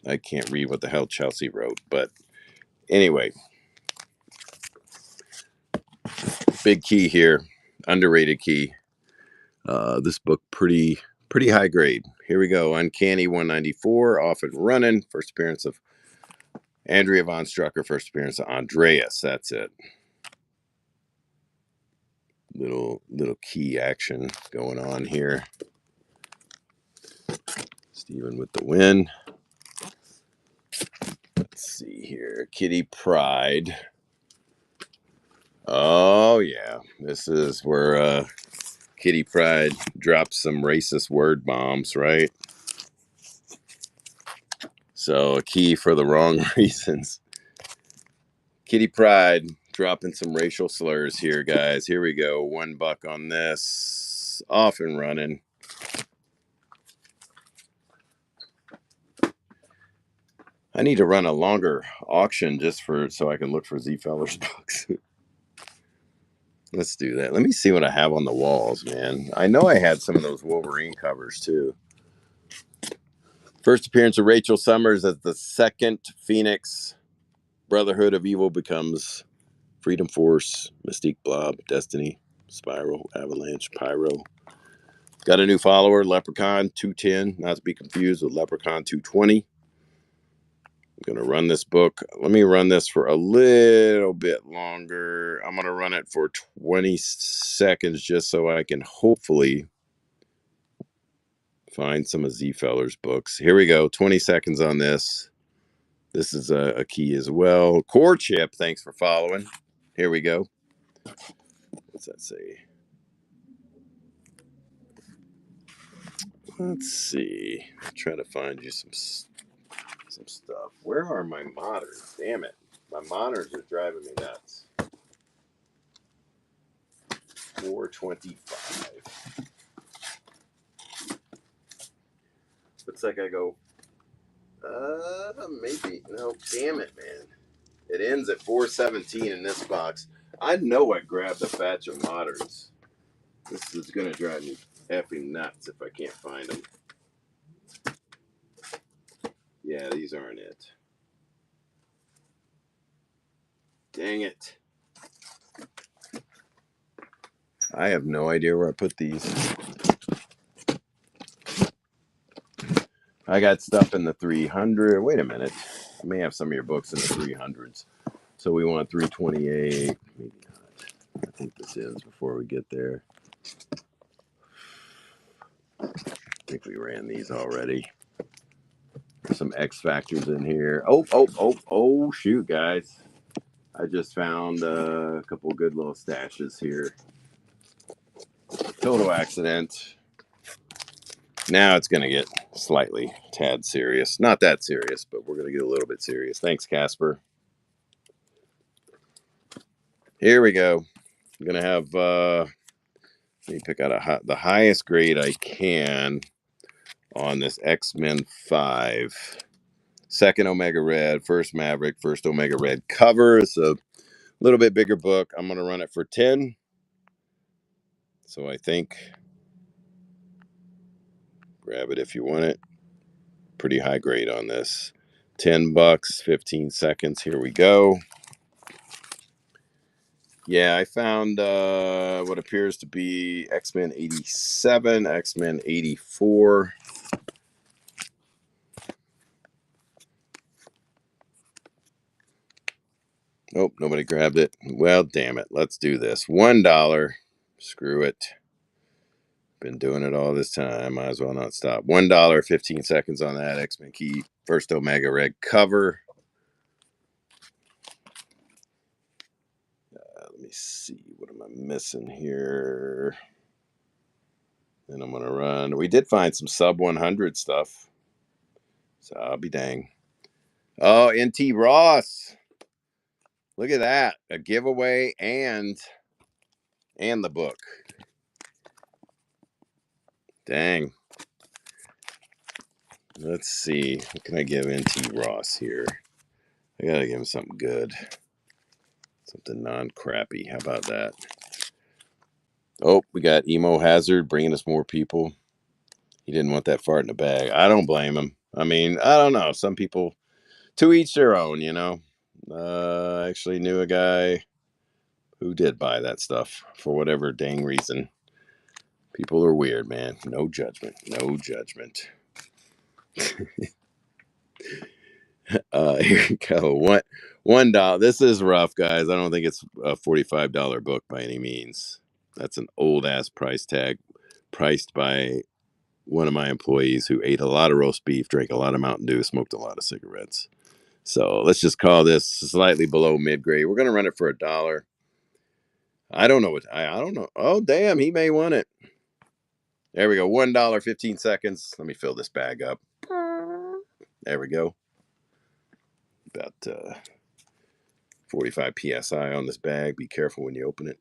I can't read what the hell Chelsea wrote, but anyway. Big key here. Underrated key. This book pretty high grade. Here we go. Uncanny 194, off and running. First appearance of Andrea von Strucker. First appearance of Andreas. That's it. Little key action going on here. Steven with the win. Let's see here. Kitty Pryde. Oh yeah, this is where Kitty Pryde drops some racist word bombs, right? So a key for the wrong reasons. Kitty Pryde dropping some racial slurs here, guys. Here we go. $1 on this. Off and running. I need to run a longer auction just so I can look for Z Fellers books. Let's do that. Let me see what I have on the walls, man. I know I had some of those Wolverine covers too. First appearance of Rachel Summers as the second Phoenix. Brotherhood of Evil becomes Freedom Force, Mystique, Blob, Destiny, Spiral, Avalanche, Pyro. Got a new follower, Leprechaun 210, not to be confused with Leprechaun 220. I'm going to run this book. Let me run this for a little bit longer. I'm going to run it for 20 seconds just so I can hopefully find some of Z Feller's books. Here we go. 20 seconds on this. This is a key as well. Core Chip, thanks for following. Here we go. What's that say? Let's see. Try to find you some stuff. Where are my monitors? Damn it. My monitors are driving me nuts. 425. Looks like I go, maybe. No, damn it, man. It ends at 417 in this box. I know I grabbed a batch of moderns. This is going to drive me effing nuts if I can't find them. Yeah, these aren't it. Dang it. I have no idea where I put these. I got stuff in the 300. Wait a minute. I may have some of your books in the 300s. So we want 328. Maybe not. I think this is before we get there. I think we ran these already. There's some X Factors in here. Oh, shoot, guys. I just found a couple good little stashes here. Total accident. Now it's going to get slightly tad serious. Not that serious, but we're going to get a little bit serious. Thanks, Casper. Here we go. I'm going to have, let me pick out the highest grade I can on this X-Men 5. Second Omega Red, first Maverick, first Omega Red cover. It's a little bit bigger book. I'm going to run it for 10. So I think, grab it if you want it. Pretty high grade on this. $10, 15 seconds. Here we go. Yeah, I found what appears to be X-Men 87, X-Men 84. Oh, nobody grabbed it. Well, damn it. Let's do this. $1. Screw it. Been doing it all this time. Might as well not stop. $1, 15 seconds on that X-Men key. First Omega Red cover. Let me see. What am I missing here? And I'm going to run. We did find some sub 100 stuff. So I'll be dang. Oh, NT Ross. Look at that. A giveaway and the book. Dang. Let's see. What can I give NT Ross here? I got to give him something good. Something non-crappy. How about that? Oh, we got Emo Hazard bringing us more people. He didn't want that fart in the bag. I don't blame him. I mean, I don't know. Some people, to each their own, you know. I actually knew a guy who did buy that stuff for whatever dang reason. People are weird, man. No judgment. No judgment. Here we go. $1. This is rough, guys. I don't think it's a $45 book by any means. That's an old ass price tag, priced by one of my employees who ate a lot of roast beef, drank a lot of Mountain Dew, smoked a lot of cigarettes. So let's just call this slightly below mid grade. We're gonna run it for $1. I don't know what I don't know. Oh damn, he may want it. There we go. $1, 15 seconds. Let me fill this bag up. There we go. About 45 psi on this bag. Be careful when you open it.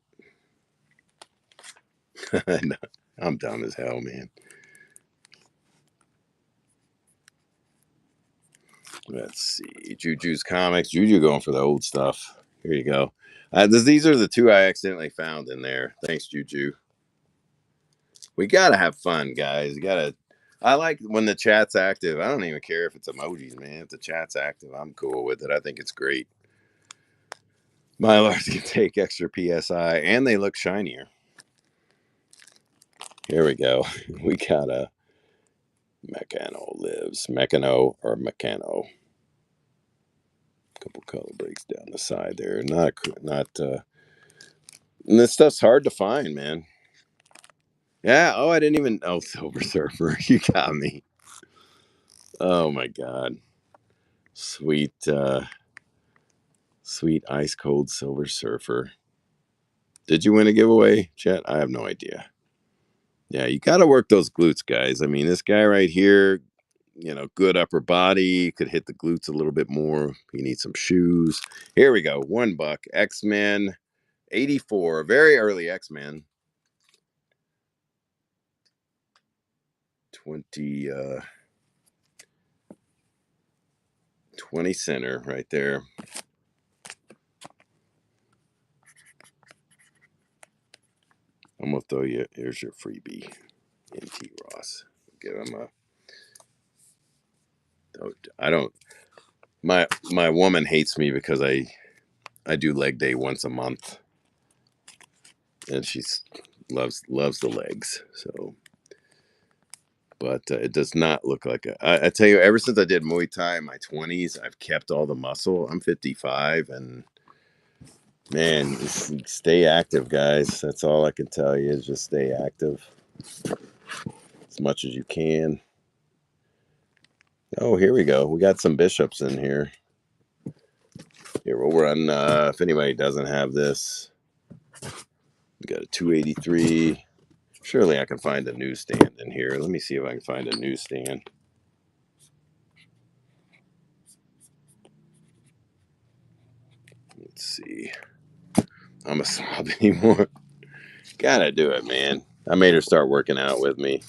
I'm dumb as hell, man. Let's see. Juju's Comics. Juju going for the old stuff. Here you go. These are the two I accidentally found in there. Thanks, Juju. We gotta have fun, guys. You gotta. I like when the chat's active. I don't even care if it's emojis, man. If the chat's active, I'm cool with it. I think it's great. Mylars can take extra PSI, and they look shinier. Here we go. We got a Mechano lives. Mechano or Mechano. Couple color breaks down the side there. Not. And this stuff's hard to find, man. Yeah. Oh, I didn't even. Oh, Silver Surfer, you got me. Oh my God. Sweet, sweet ice cold Silver Surfer. Did you win a giveaway, Chet? I have no idea. Yeah, you got to work those glutes, guys. I mean, this guy right here, good upper body, could hit the glutes a little bit more. He needs some shoes. Here we go. $1. X-Men 84. Very early X-Men. 20 20 center right there. I'm gonna throw you. Here's your freebie. NT Ross. Give him a. I don't. My woman hates me because I do leg day once a month, and she loves the legs. So, but it does not look like I tell you, ever since I did Muay Thai in my 20s, I've kept all the muscle. I'm 55, and man, stay active, guys. That's all I can tell you is just stay active as much as you can. Oh, here we go. We got some bishops in here. Here we'll run. If anybody doesn't have this, we got a 283. Surely I can find a newsstand in here. Let me see if I can find a newsstand. Let's see. I'm a slob anymore. Gotta do it, man. I made her start working out with me.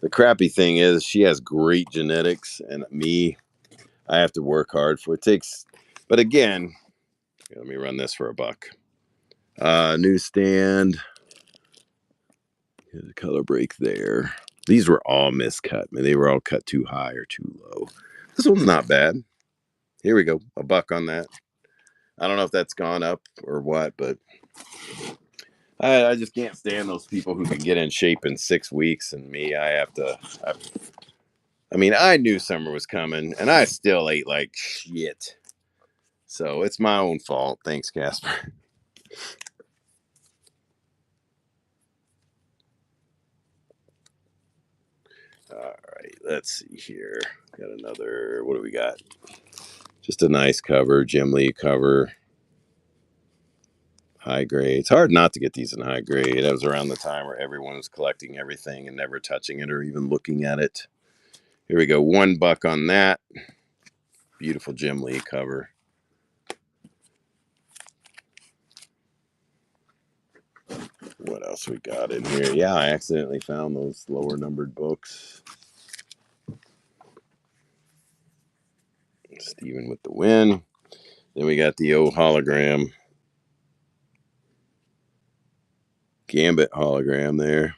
The crappy thing is she has great genetics, and me, I have to work hard for it. Takes, but again, let me run this for $1. Newsstand. Here's a color break there. These were all miscut, man. They were all cut too high or too low. This one's not bad. Here we go. $1 on that. I don't know if that's gone up or what, but I just can't stand those people who can get in shape in 6 weeks, and me, I have to. I mean, I knew summer was coming, and I still ate like shit. So it's my own fault. Thanks, Casper. All right, let's see here. Got another. What do we got? Just a nice cover, Jim Lee cover. High grade. It's hard not to get these in high grade. That was around the time where everyone was collecting everything and never touching it or even looking at it. Here we go. $1 on that. Beautiful Jim Lee cover. What else we got in here? Yeah, I accidentally found those lower numbered books. Steven with the win. Then we got the old hologram. Gambit hologram there.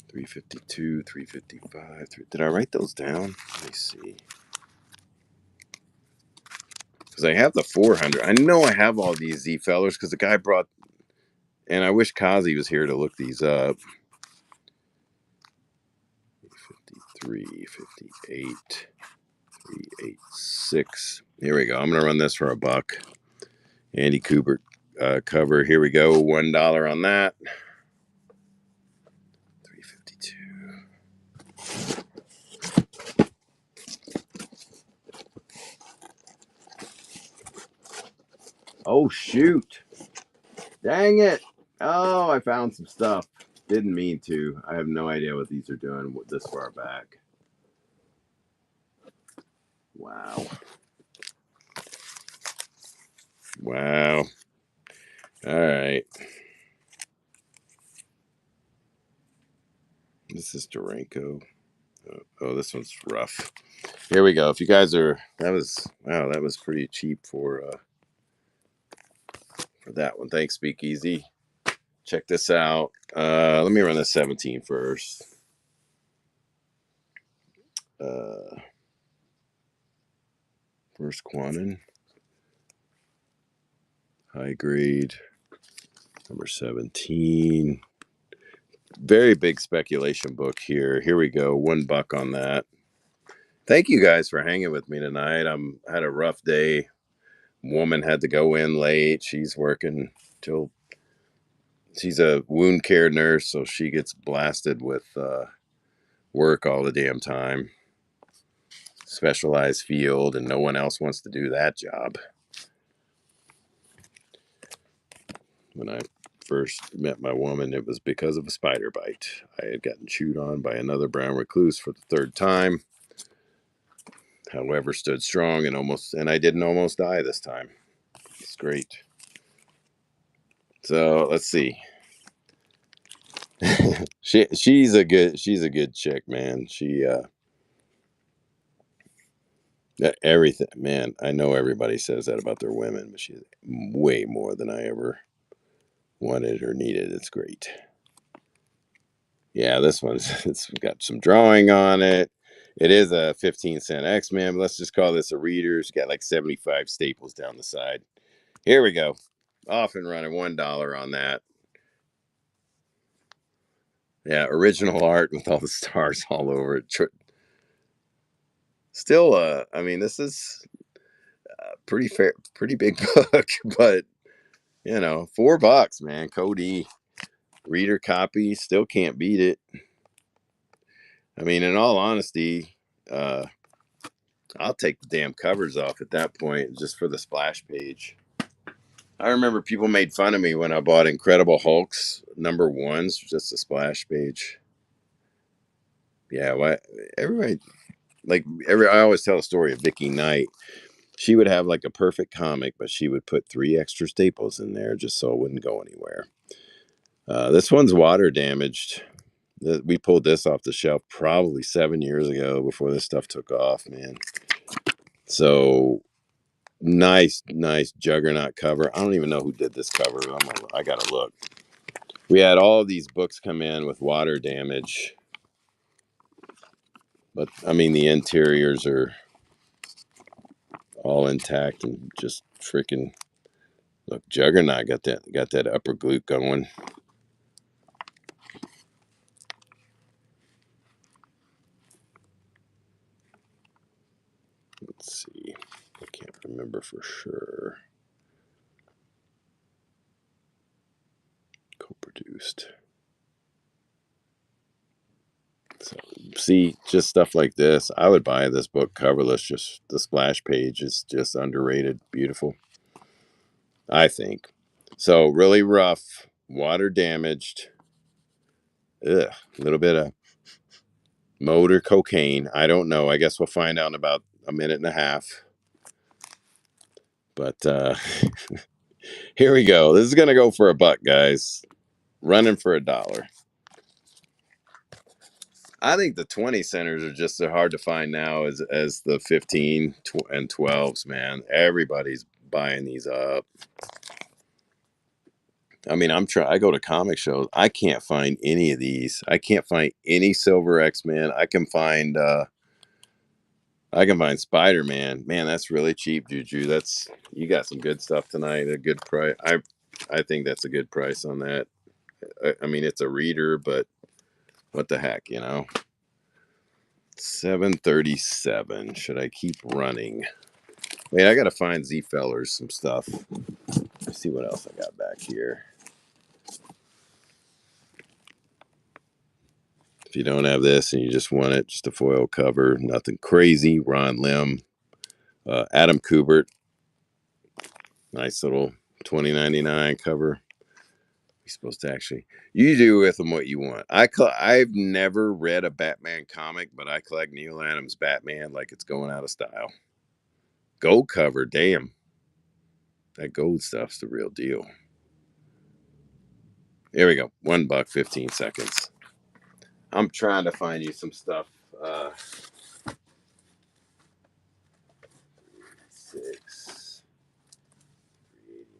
352, 355. Did I write those down? Let me see. Because I have the 400. I know I have all these Z fellers because the guy brought, and I wish Kazi was here to look these up. 53, 58, 386. Here we go. I'm going to run this for $1. Andy Kubert cover. Here we go. $1 on that. 352. Oh, shoot. Dang it. Oh, I found some stuff. Didn't mean to. I have no idea what these are doing this far back. Wow. Wow. All right. This is Duranko. Oh, this one's rough. Here we go. If you guys are, that was pretty cheap for that one. Thanks, Speakeasy. Check this out. Let me run the 17 first. First Quanon. High grade. Number 17. Very big speculation book here. Here we go. $1 on that. Thank you guys for hanging with me tonight. Had a rough day. Woman had to go in late. She's working till she's a wound care nurse, so she gets blasted with work all the damn time. Specialized field, and no one else wants to do that job. When I first met my woman, it was because of a spider bite. I had gotten chewed on by another brown recluse for the third time. However, stood strong and I didn't almost die this time. It's great. So let's see. she's a good chick, man. She everything, man. I know everybody says that about their women, but she's way more than I ever wanted or needed. It's great. Yeah, this one's it's got some drawing on it. It is a 15-cent X-Men. Let's just call this a reader. It's got like 75 staples down the side. Here we go. Off and running. $1 on that. Yeah, original art with all the stars all over it. Still, I mean, this is a pretty big book, but $4, man. Cody reader copy, still can't beat it. I mean, in all honesty, I'll take the damn covers off at that point just for the splash page. I remember people made fun of me when I bought Incredible Hulks #1s, just a splash page. Yeah, everybody I always tell a story of Vicky Knight. She would have like a perfect comic, but she would put 3 extra staples in there just so it wouldn't go anywhere. This one's water damaged. We pulled this off the shelf probably 7 years ago before this stuff took off, man. So nice Juggernaut cover. I don't even know who did this cover. I gotta look. We had all of these books come in with water damage, but I mean the interiors are all intact and just freaking look. Juggernaut got that upper glute going. Let's see. I can't remember for sure. Co-produced. So, see, just stuff like this. I would buy this book coverless. Just the splash page is just underrated. Beautiful, I think. So really rough, water damaged. Ugh, a little bit of motor cocaine. I don't know. I guess we'll find out in about a minute and a half. But here we go. This is gonna go for $1, guys. Running for $1. I think the 20 centers are just as hard to find now as the 15 and 12s, man. Everybody's buying these up. I mean, I go to comic shows. I can't find any of these. I can't find any Silver X-Men. I can find Spider-Man. Man, that's really cheap, Juju. You got some good stuff tonight. A good price. I think that's a good price on that. I mean, it's a reader, but what the heck, $7.37. Should I keep running? Wait, I gotta find Z Fellers some stuff. Let's see what else I got back here. If you don't have this and you just want it, just a foil cover, nothing crazy. Ron Lim, Adam Kubert, nice little $20.99 cover. You're supposed to you do with them what you want. I've never read a Batman comic, but I collect Neil Adams Batman like it's going out of style. Gold cover, damn. That gold stuff's the real deal. Here we go. $1, 15 seconds. I'm trying to find you some stuff. 6,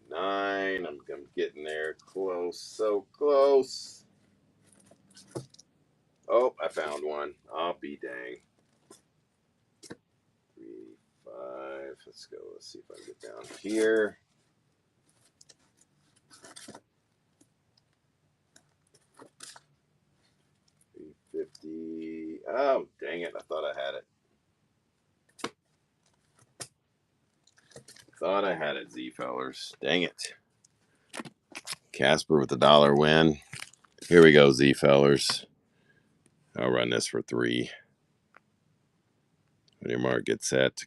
389. I'm getting there. Close. So close. Oh, I found one. I'll be dang. 385. Let's go. Let's see if I can get down here. 350. Oh, dang it. I thought I had it. Thought I had it, Z fellers. Dang it. Casper with the dollar win. Here we go, Z fellers. I'll run this for 3. When your mark gets set,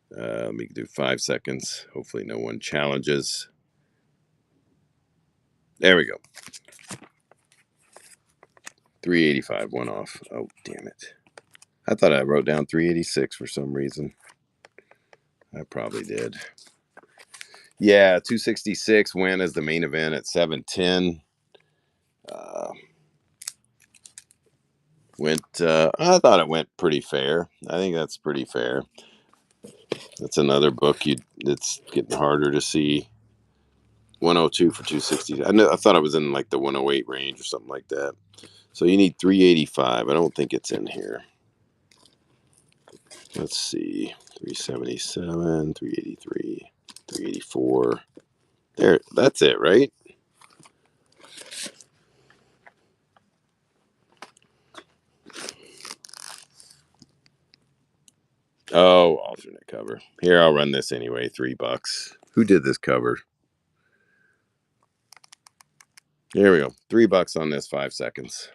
let me do 5 seconds. Hopefully no one challenges. There we go. 385, one off. Oh, damn it. I thought I wrote down 386 for some reason. I probably did. Yeah, 266 win as the main event at 710. I thought it went pretty fair. I think that's pretty fair. That's another book that's getting harder to see. 102 for 260. I thought I was in like the 108 range or something like that. So you need 385. I don't think it's in here. Let's see. 377, 383, 384. There, that's it, right? Oh, alternate cover. Here, I'll run this anyway. $3. Who did this cover? Here we go. $3 on this, 5 seconds.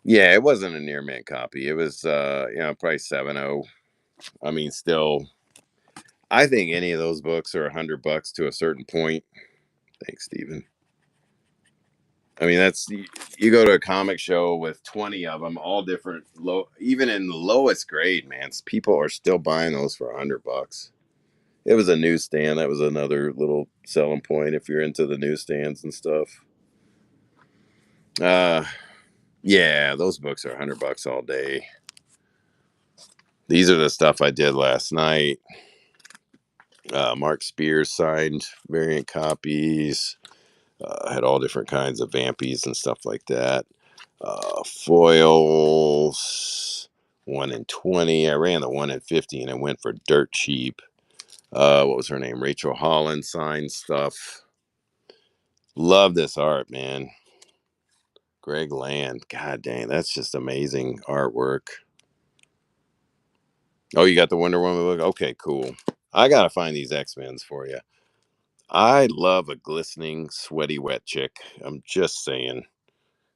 Yeah, it wasn't a near mint copy. It was probably 7.0. I mean, still, I think any of those books are $100 to a certain point. Thanks, Steven. I mean, that's, you go to a comic show with 20 of them, all different, low, even in the lowest grade, man. People are still buying those for $100. It was a newsstand. That was another little selling point if you're into the newsstands and stuff. Yeah, those books are $100 all day. These are the stuff I did last night. Mark Spears signed variant copies. Had all different kinds of vampies and stuff like that. Foils, 1 in 20. I ran the 1 in 50 and it went for dirt cheap. What was her name? Rachel Holland signed stuff. Love this art, man. Greg Land. God dang, that's just amazing artwork. Oh, you got the Wonder Woman book? Okay, cool. I gotta find these X-Men's for you. I love a glistening, sweaty, wet chick. I'm just saying.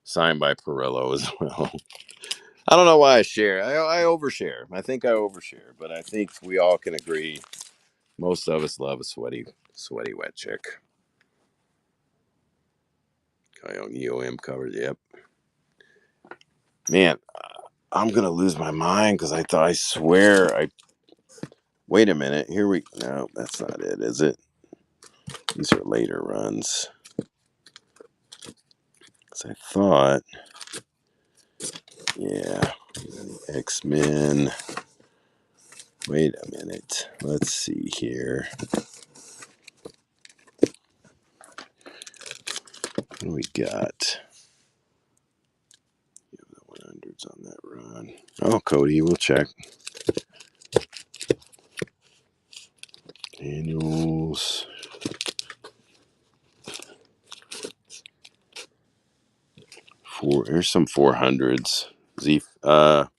Signed by Perillo as well. I don't know why I share. I overshare. I think I overshare, but I think we all can agree. Most of us love a sweaty, wet chick. Coyote EOM covered. Yep. Man, I'm gonna lose my mind because I swear I. Wait a minute. No, that's not it, is it? These are later runs. Because I thought, yeah, X-Men. Wait a minute. Let's see here. What do we got? The 100s on that run. Oh, Cody, we'll check. Annuals. Here's some 400s. Let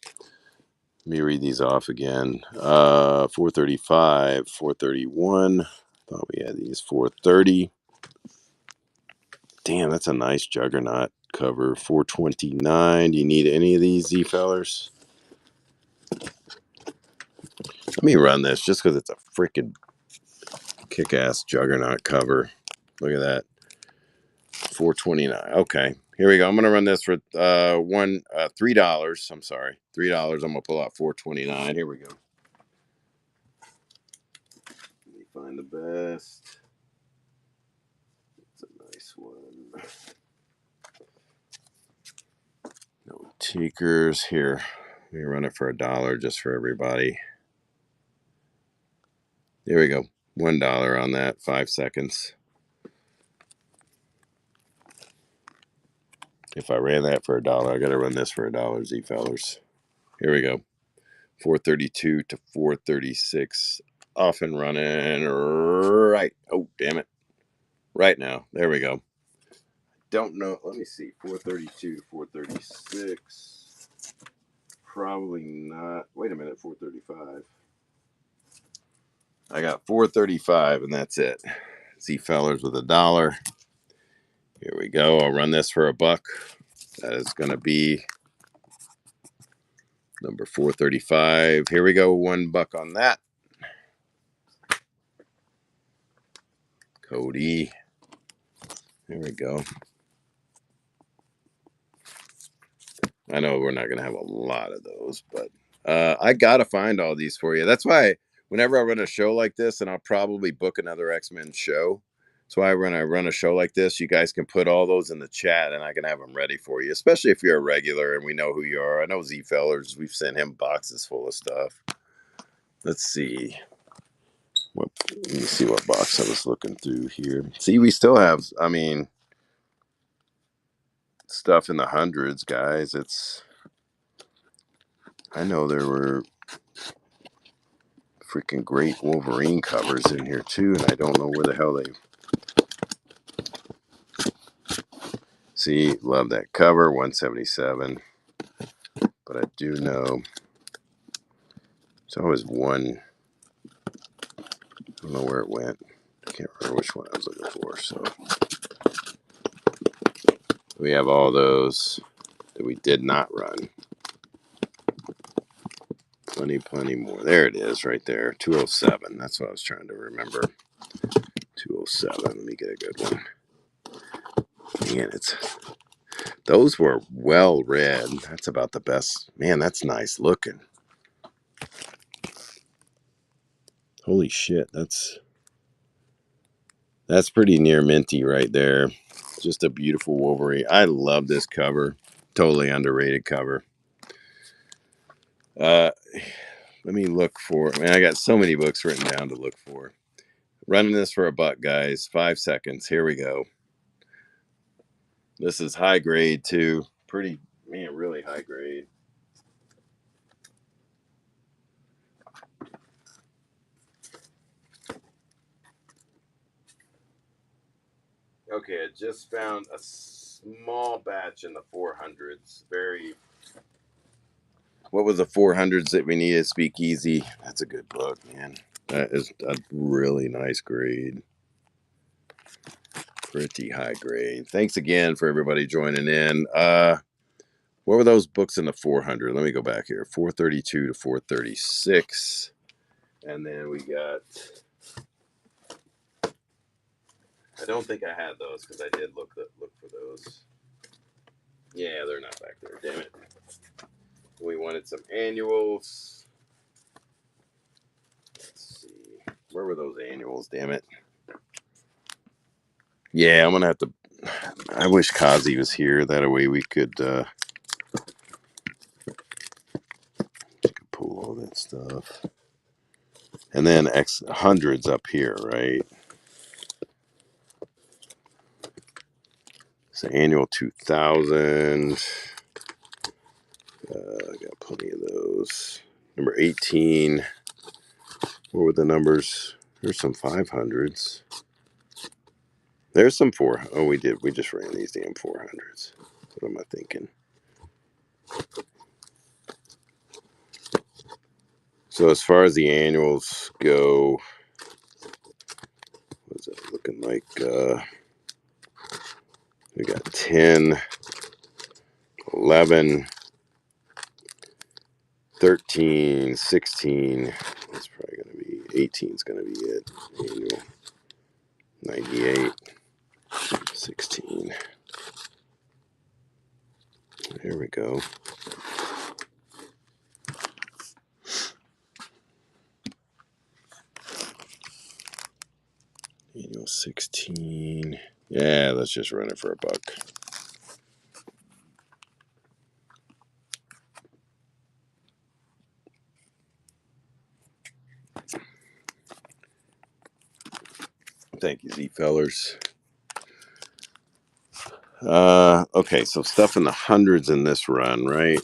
me read these off again. 435, 431. Thought we had these 430. Damn, that's a nice Juggernaut cover. 429. Do you need any of these, Z fellers? Let me run this just because it's a freaking kick-ass Juggernaut cover. Look at that. 429. Okay, here we go. I'm gonna run this for $3. I'm sorry, $3. I'm gonna pull out 429. Here we go. Let me find the best. It's a nice one. Seekers here. We run it for $1 just for everybody. There we go. $1 on that. 5 seconds. If I ran that for $1, I got to run this for $1, Z fellers. Here we go. 432 to 436. Off and running right. Oh, damn it. Right now. There we go. Don't know. Let me see. 432 to 436. Probably not. Wait a minute. 435. I got 435 and that's it. Z fellers with $1. Here we go. I'll run this for $1. That is going to be number 435. Here we go. $1 on that. Cody. There we go. I know we're not going to have a lot of those, but I got to find all these for you. That's why whenever I run a show like this, and I'll probably book another X-Men show. That's why when I run a show like this, you guys can put all those in the chat and I can have them ready for you, especially if you're a regular and we know who you are. I know Z fellers, we've sent him boxes full of stuff. Let's see. Let me see what box I was looking through here. See, we still have, I mean, stuff in the hundreds, guys. I know there were freaking great Wolverine covers in here too, and I don't know where the hell they. See, love that cover, 177. But I do know it's always one. I don't know where it went. I can't remember which one I was looking for. So we have all those that we did not run. Plenty more. There it is, right there. 207. That's what I was trying to remember. 207. Let me get a good one. Man, those were well read. That's about the best. Man, that's nice looking. Holy shit, that's pretty near minty right there. Just a beautiful Wolverine. I love this cover. Totally underrated cover. Let me look for. Man, I got so many books written down to look for. Running this for $1, guys. 5 seconds. Here we go. This is high grade too. Pretty, man, really high grade. Okay, I just found a small batch in the 400s. What was the 400s that we needed? Speakeasy. That's a good book, man. That is a really nice grade. Pretty high grade. Thanks again for everybody joining in. What were those books in the 400? Let me go back here. 432 to 436. And then we got... I don't think I had those because I did look for those. Yeah, they're not back there. Damn it. We wanted some annuals. Let's see. Where were those annuals? Damn it. Yeah, I'm going to have to... I wish Kazi was here. That way we could pull all that stuff. And then hundreds up here, right? So annual 2000. I got plenty of those. Number 18. What were the numbers? There's some 500s. There's some 4. Oh, we did. We just ran these damn 400s. What am I thinking? So as far as the annuals go, what's it looking like? We got 10, 11, 13, 16. That's probably going to be 18 is going to be it. Annual 98, 16. There we go. Annual 16. Yeah, let's just run it for $1. Thank you, Z fellers. Okay, so stuff in the hundreds in this run, right?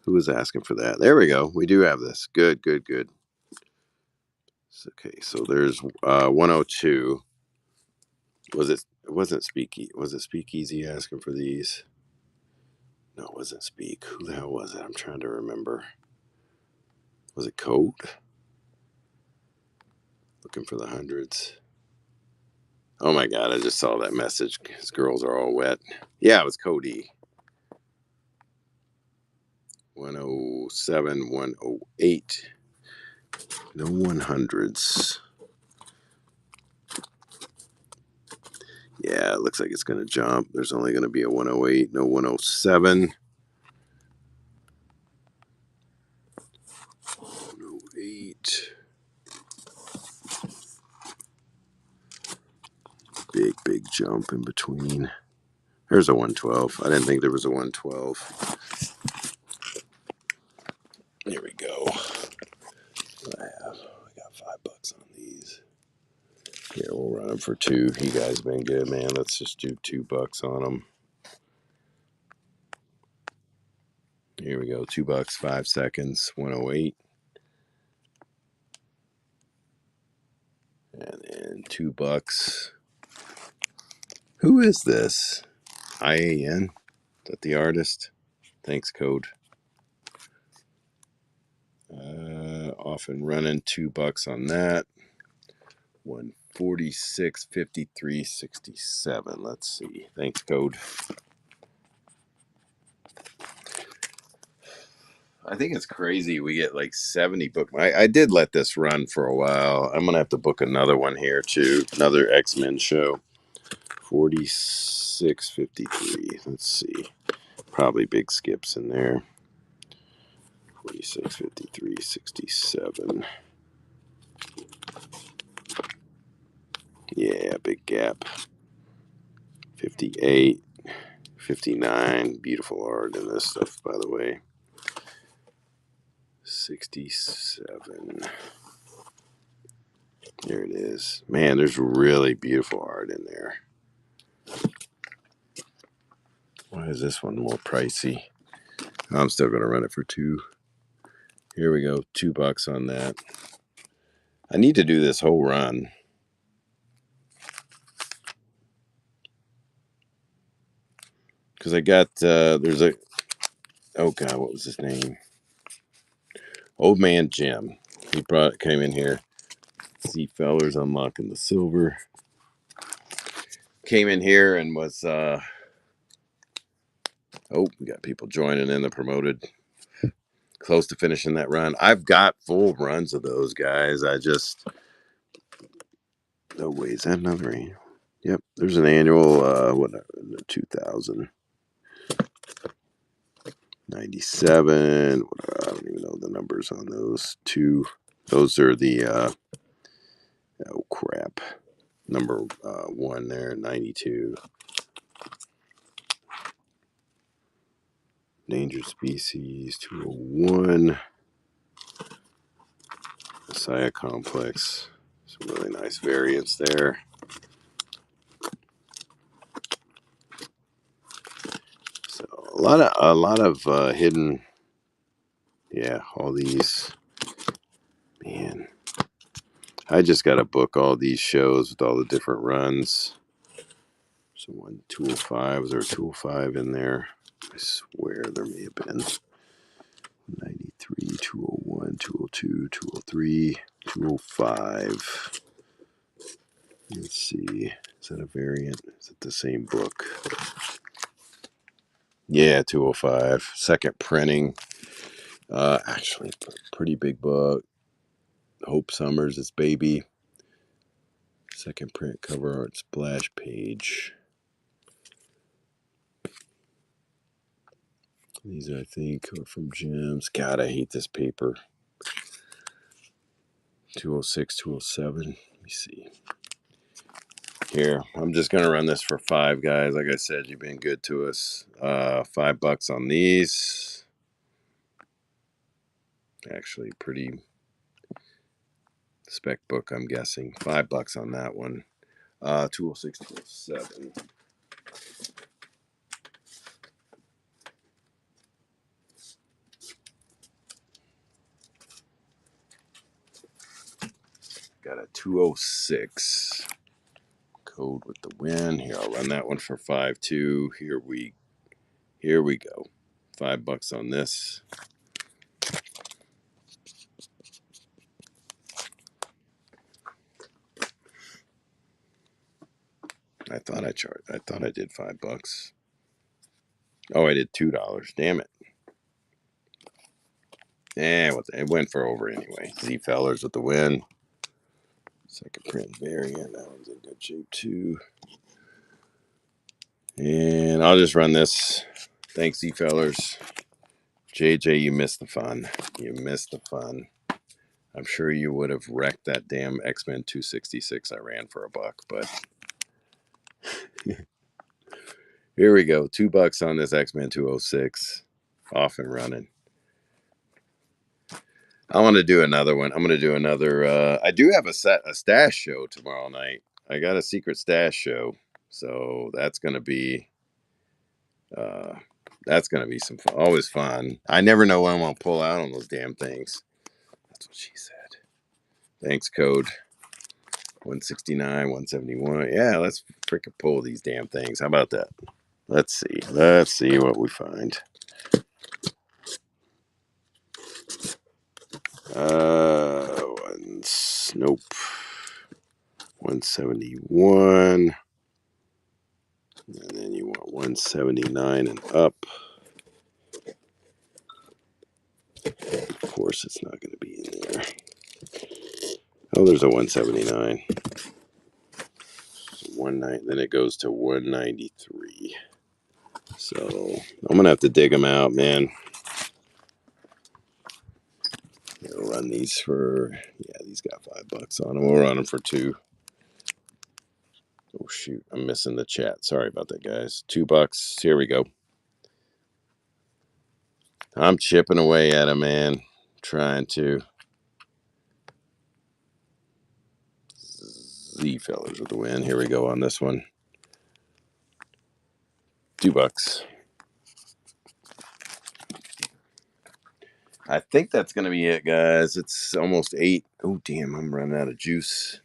Who was asking for that? There we go. We do have this. Good, good, good. Okay, so there's 102. It wasn't Speakeasy. Was it Speakeasy asking for these? No, it wasn't Speak. Who the hell was it? I'm trying to remember. Was it Code? Looking for the hundreds. Oh my God, I just saw that message. His girls are all wet. Yeah, it was Cody. 107, 108. No 100s. Yeah, it looks like it's going to jump. There's only going to be a 108, no 107. 108. Big jump in between. There's a 112. I didn't think there was a 112. Here we go. What I have. I got $5 on these. Here, we'll run them for 2. You guys have been good, man. Let's just do $2 on them. Here we go. $2, 5 seconds, 108. And then $2. Who is this? IAN? Is that the artist? Thanks, Code. Off and running. $2 on that. 146, 53, 67. Let's see. Thanks, Code. I think it's crazy. We get like 70 book. I did let this run for a while. I'm gonna have to book another one here too. Another X-Men show. 46, 53. Let's see. Probably big skips in there. 46, 53, 67. Yeah, big gap. 58, 59. Beautiful art in this stuff, by the way. 67. There it is. Man, there's really beautiful art in there. Why is this one more pricey? I'm still going to run it for 2. Here we go. $2 on that. I need to do this whole run. Because I got, there's a, oh God, what was his name? Old Man Jim. He came in here. See fellers unlocking the silver. Came in here and was, oh, we got people joining in the promoted. Close to finishing that run. I've got full runs of those guys. I just, oh wait, is that another annual? Yep, there's an annual, whatever, 2000. 97. I don't even know the numbers on those 2. Those are the, oh crap. Number 1 there, 92. Endangered Species, 201. Messiah Complex. Some really nice variants there. So a lot of hidden. Yeah, all these. Man, I just got to book all these shows with all the different runs. So 205. Was there a 205 in there? I swear there may have been. 93, 201, 202, 203, 205. Let's see. Is that a variant? Is it the same book? Yeah, 205. Second printing. Actually, pretty big book. Hope Summers, it's Baby. Second print, cover art, splash page. These, I think, are from Gems. God, I hate this paper. 206, 207. Let me see. Here, I'm just going to run this for 5, guys. Like I said, you've been good to us. $5 on these. Actually, pretty Spec book, I'm guessing. $5 on that one. 206, 207. Got a 206. Code with the win. Here, I'll run that one for 5-2. Here we go. $5 on this. I thought I did $5. Oh, I did $2. Damn it. It went for over anyway. Z Fellers with the win. Second print variant. That one's in good shape too. And I'll just run this. Thanks, Z Fellers. JJ, you missed the fun. You missed the fun. I'm sure you would have wrecked that damn X-Men 266 I ran for $1, but here we go. $2 on this X-Men 206. Off and running. I want to do another one. I'm going to do another. I do have a stash show tomorrow night. I got a secret stash show, so that's going to be some fun. Always fun. I never know when I'm going to pull out on those damn things. That's what she said. Thanks, code 169, 171. Yeah, let's freaking pull these damn things. How about that? Let's see. Let's see what we find. Nope. 171. And then you want 179 and up. Of course, it's not going to be in there. Oh, there's a 179. 19, then it goes to 193. So I'm going to have to dig them out, man. I'll run these for, these got $5 on them. We'll run them for 2. Oh, shoot. I'm missing the chat. Sorry about that, guys. $2. Here we go. I'm chipping away at it, man. Trying to. Z Fellers with the win. Here we go on this one. $2. I think that's going to be it, guys. It's almost 8. Oh, damn. I'm running out of juice.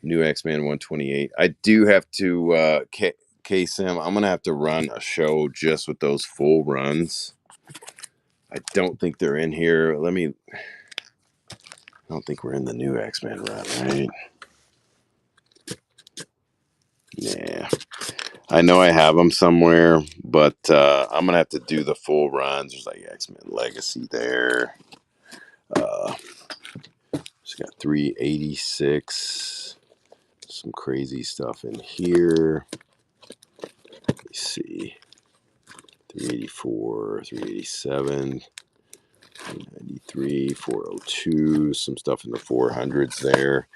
New X-Men 128. I do have to, K-Sim, I'm going to have to run a show just with those full runs. I don't think they're in here. I don't think we're in the new X-Men run, right? Yeah. I know I have them somewhere, but I'm going to have to do the full runs. There's like X-Men Legacy there. It's got 386. Some crazy stuff in here. Let me see. 384, 387, 393, 402. Some stuff in the 400s there.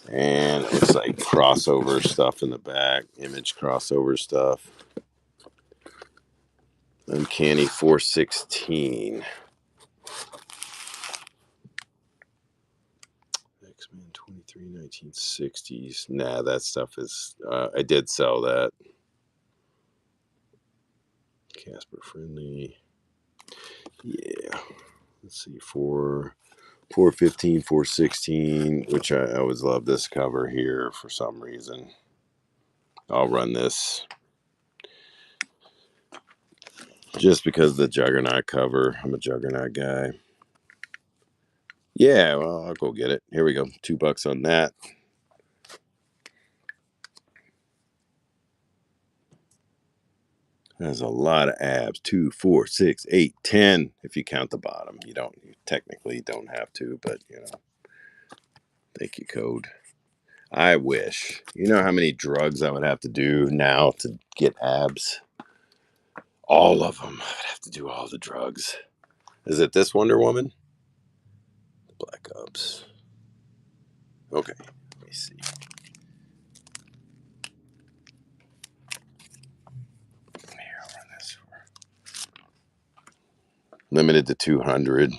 And it looks like crossover stuff in the back. Image crossover stuff. Uncanny 416. X-Men 23, 1960s. Nah, that stuff is... I did sell that. Casper Friendly. Yeah. Let's see. 415, 416, which I always love this cover here for some reason. I'll run this just because of the Juggernaut cover. I'm a Juggernaut guy. Yeah, well, I'll go get it. Here we go. $2 on that. There's a lot of abs. 2, 4, 6, 8, 10. If you count the bottom, you technically don't have to, but thank you, code. I wish. You know how many drugs I would have to do now to get abs? All of them. I would have to do all the drugs. Is it this Wonder Woman? Black Ops. Okay, let me see. Here, I'll run this for limited to 200.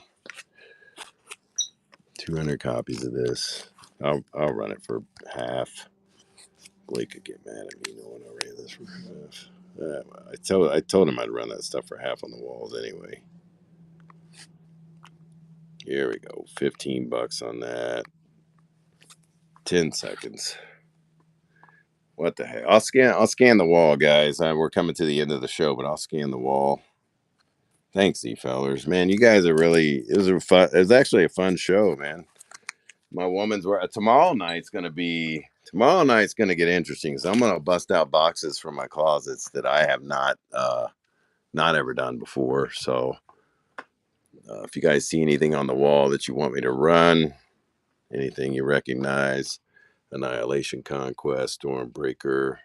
200 copies of this. I'll run it for half. Blake could get mad at me knowing I ran this for half. I told him I'd run that stuff for half on the walls anyway. Here we go. $15 on that. 10 seconds. What the heck? I'll scan the wall, guys. We're coming to the end of the show, but I'll scan the wall. Thanks, fellers. Man, you guys are really. It was actually a fun show, man. My woman's tomorrow night's gonna get interesting. So I'm gonna bust out boxes from my closets that I have not ever done before. So if you guys see anything on the wall that you want me to run, anything you recognize, Annihilation Conquest, Stormbreaker.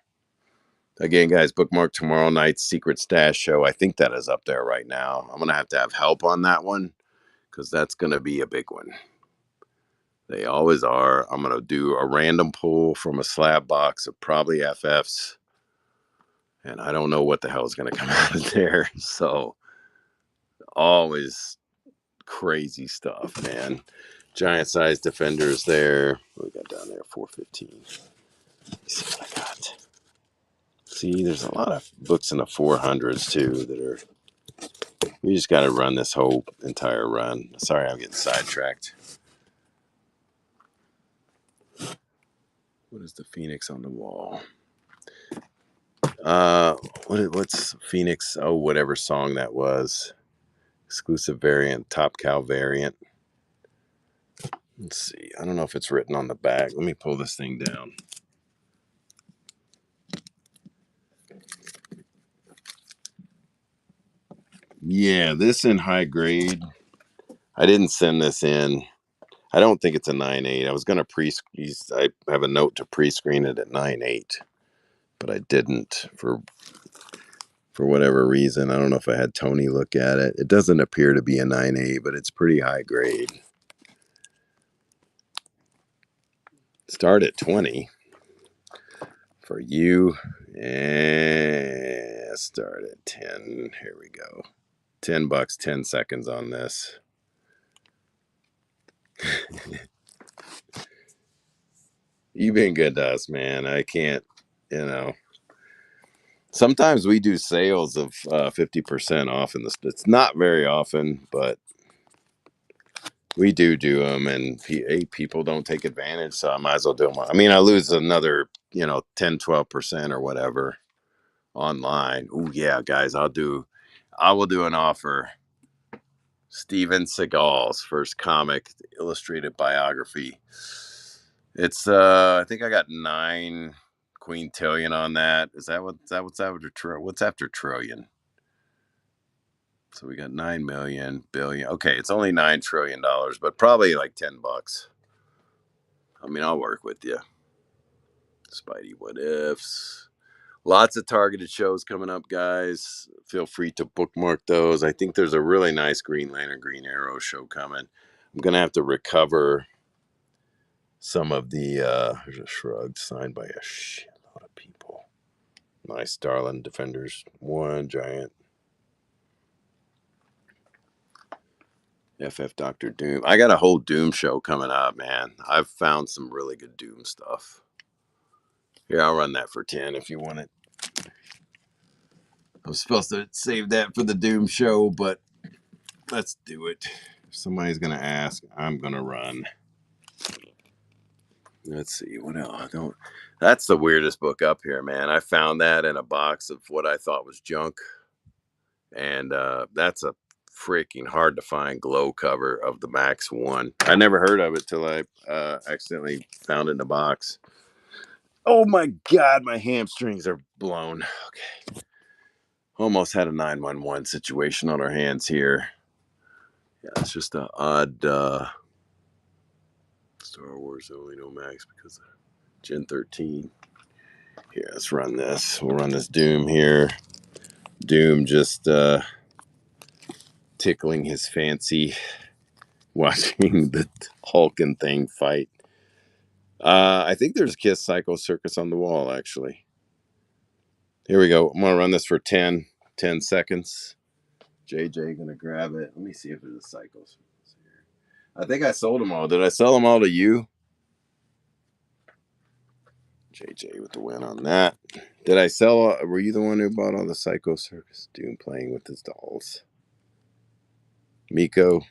Again, guys, bookmark tomorrow night's Secret Stash show. I think that is up there right now. I'm going to have help on that one because that's going to be a big one. They always are. I'm going to do a random pull from a slab box of probably FFs. And I don't know what the hell is going to come out of there. So, always crazy stuff, man. Giant size defenders there. What we got down there? 415. Let's see what I got. See, there's a lot of books in the 400s too that are. We just got to run this whole entire run. Sorry, I'm getting sidetracked. What is the Phoenix on the wall? What's Phoenix? Oh, whatever song that was. Exclusive variant, Top Cow variant. Let's see. I don't know if it's written on the back. Let me pull this thing down. Yeah, this in high grade. I didn't send this in. I don't think it's a 9.8. I was going to I have a note to pre-screen it at 9.8, but I didn't for whatever reason. I don't know if I had Tony look at it. It doesn't appear to be a 9.8, but it's pretty high grade. Start at 20 for you, and start at 10. Here we go. $10, 10 seconds on this. You've been good to us, man. I can't, sometimes we do sales of 50% off in this. It's not very often, but we do them, and people don't take advantage, so I might as well do them. I mean, I lose another, 10, 12% or whatever online. Oh yeah, guys, I will do an offer. Steven Seagal's first comic, illustrated biography. It's I think I got 9 quintillion on that. What's after trillion? So we got 9 million billion. Okay, it's only $9 trillion, but probably like $10. I mean, I'll work with you. Spidey What Ifs. Lots of targeted shows coming up, guys. Feel free to bookmark those. I think there's a really nice Green Lantern, Green Arrow show coming. I'm going to have to recover some of the there's a Shrug signed by a shitload of people. Nice Starlin Defenders 1 giant. FF Doctor Doom. I got a whole Doom show coming up, man. I've found some really good Doom stuff. Here, I'll run that for 10 if you want it. I'm supposed to save that for the Doom show, but let's do it. If somebody's going to ask, I'm going to run. Let's see. What else? That's the weirdest book up here, man. I found that in a box of what I thought was junk. And that's a freaking hard to find glow cover of the Max 1. I never heard of it till I accidentally found it in a box. Oh my God, my hamstrings are blown. Okay. Almost had a 911 situation on our hands here. Yeah, it's just an odd Star Wars only no Max because of Gen 13. Here, let's run this. We'll run this Doom here. Doom just tickling his fancy watching the Hulkin thing fight. I think there's Kiss Psycho Circus on the wall, actually. Here we go. I'm going to run this for 10 seconds. JJ going to grab it. Let me see if there's a Psycho Circus here. I think I sold them all. Did I sell them all to you? JJ with the win on that. Did I sell? Were you the one who bought all the Psycho Circus Doom playing with his dolls? Miko.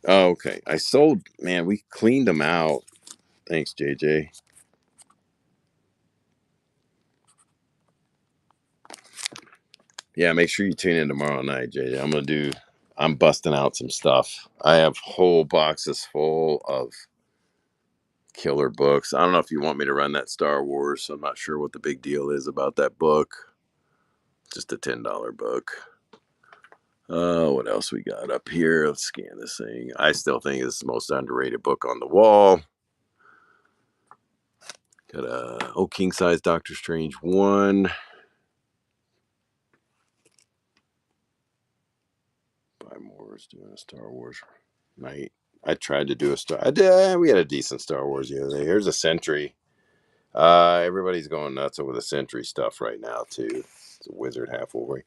Oh, okay. I sold. Man, we cleaned them out. Thanks, JJ. Yeah, make sure you tune in tomorrow night, JJ. I'm busting out some stuff. I have whole boxes full of killer books. I don't know if you want me to run that Star Wars. I'm not sure what the big deal is about that book. Just a $10 book. What else we got up here? Let's scan this thing. I still think it's the most underrated book on the wall. Got a King Size Doctor Strange 1. Buy more. Doing a Star Wars night. I tried to do a Star. We had a decent Star Wars the other day. Here's a Sentry. Everybody's going nuts over the Sentry stuff right now too. It's a wizard half Wolverine.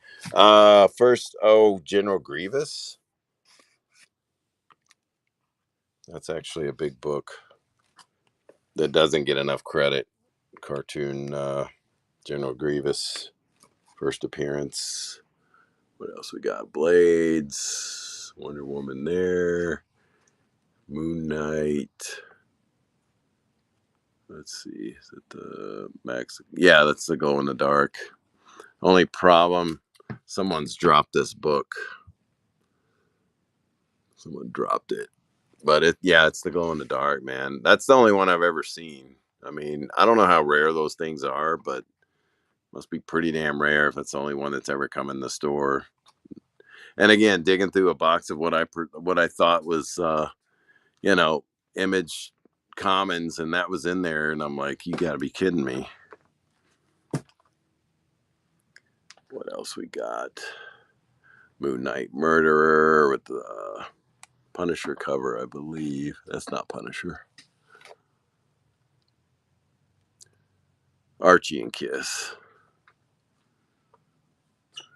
First, General Grievous. That's actually a big book that doesn't get enough credit. Cartoon General Grievous first appearance. What else we got? Blades, Wonder Woman there, Moon Knight. Let's see, is it the Max? Yeah, that's the Glow in the Dark. Only problem, someone's dropped this book. Someone dropped it. But it's the Glow in the Dark, man. That's the only one I've ever seen. I mean, I don't know how rare those things are, but must be pretty damn rare if it's the only one that's ever come in the store. And again, digging through a box of what I thought was Image Commons, and that was in there, and I'm like, you got to be kidding me. What else we got? Moon Knight Murderer with the Punisher cover, I believe. That's not Punisher. Archie and Kiss.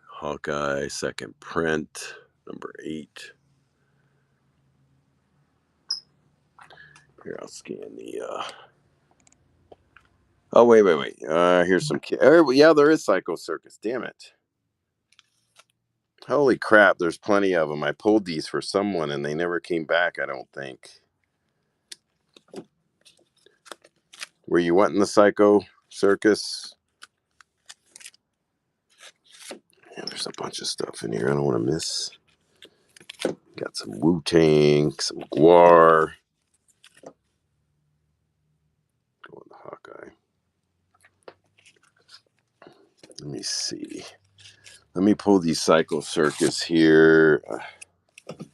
Hawkeye, second print, number 8. Here, I'll scan the. Oh, wait. Here's some. Yeah, there is Psycho Circus. Damn it. Holy crap, there's plenty of them. I pulled these for someone and they never came back, I don't think. Were you wanting the Psycho Circus? Yeah, there's a bunch of stuff in here I don't want to miss. Got some Wu-Tang, some Guar. Go on the Hawkeye. Let me see. Let me pull these Psycho Circus here.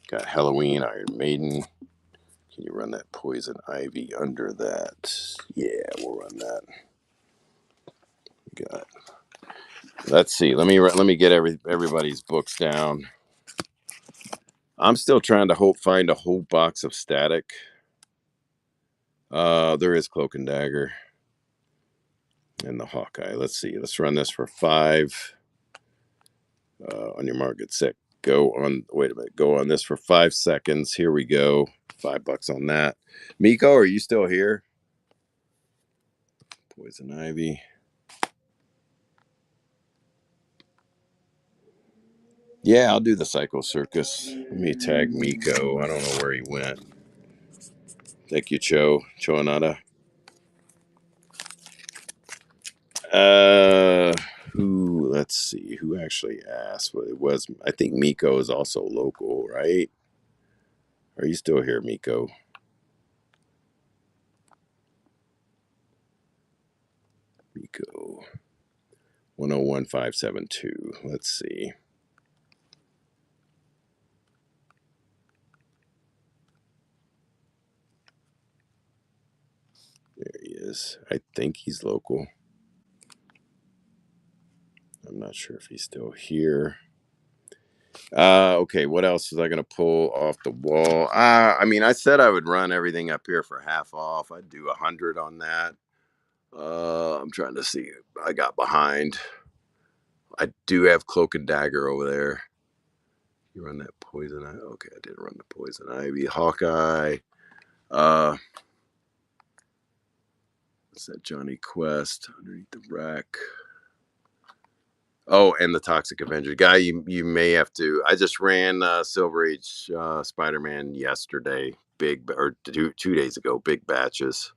Got Halloween, Iron Maiden. Can you run that Poison Ivy under that? Yeah, we'll run that. Got. Let's see. Let me get everybody's books down. I'm still trying to find a whole box of Static. There is Cloak and Dagger and the Hawkeye. Let's see. Let's run this for 5. On your mark, get set. Go on. Wait a minute. Go on this for 5 seconds. Here we go. $5 on that. Miko, are you still here? Poison Ivy. Yeah, I'll do the Psycho Circus. Let me tag Miko. I don't know where he went. Thank you, Choanada. Let's see. Who actually asked? Well, it was, I think Miko is also local, right? Are you still here, Miko? Miko. 101572. Let's see. There he is. I think he's local. I'm not sure if he's still here. Okay, what else was I going to pull off the wall? I mean, I said I would run everything up here for half off. I'd do 100 on that. I'm trying to see. I got behind. I do have Cloak and Dagger over there. You run that Poison Ivy. Okay, I didn't run the Poison Ivy. Hawkeye. What's that? Johnny Quest. Underneath the Rack. Oh, and the Toxic Avenger guy. You may have to. I just ran Silver Age Spider-Man yesterday. Big or 2 days ago. Big batches.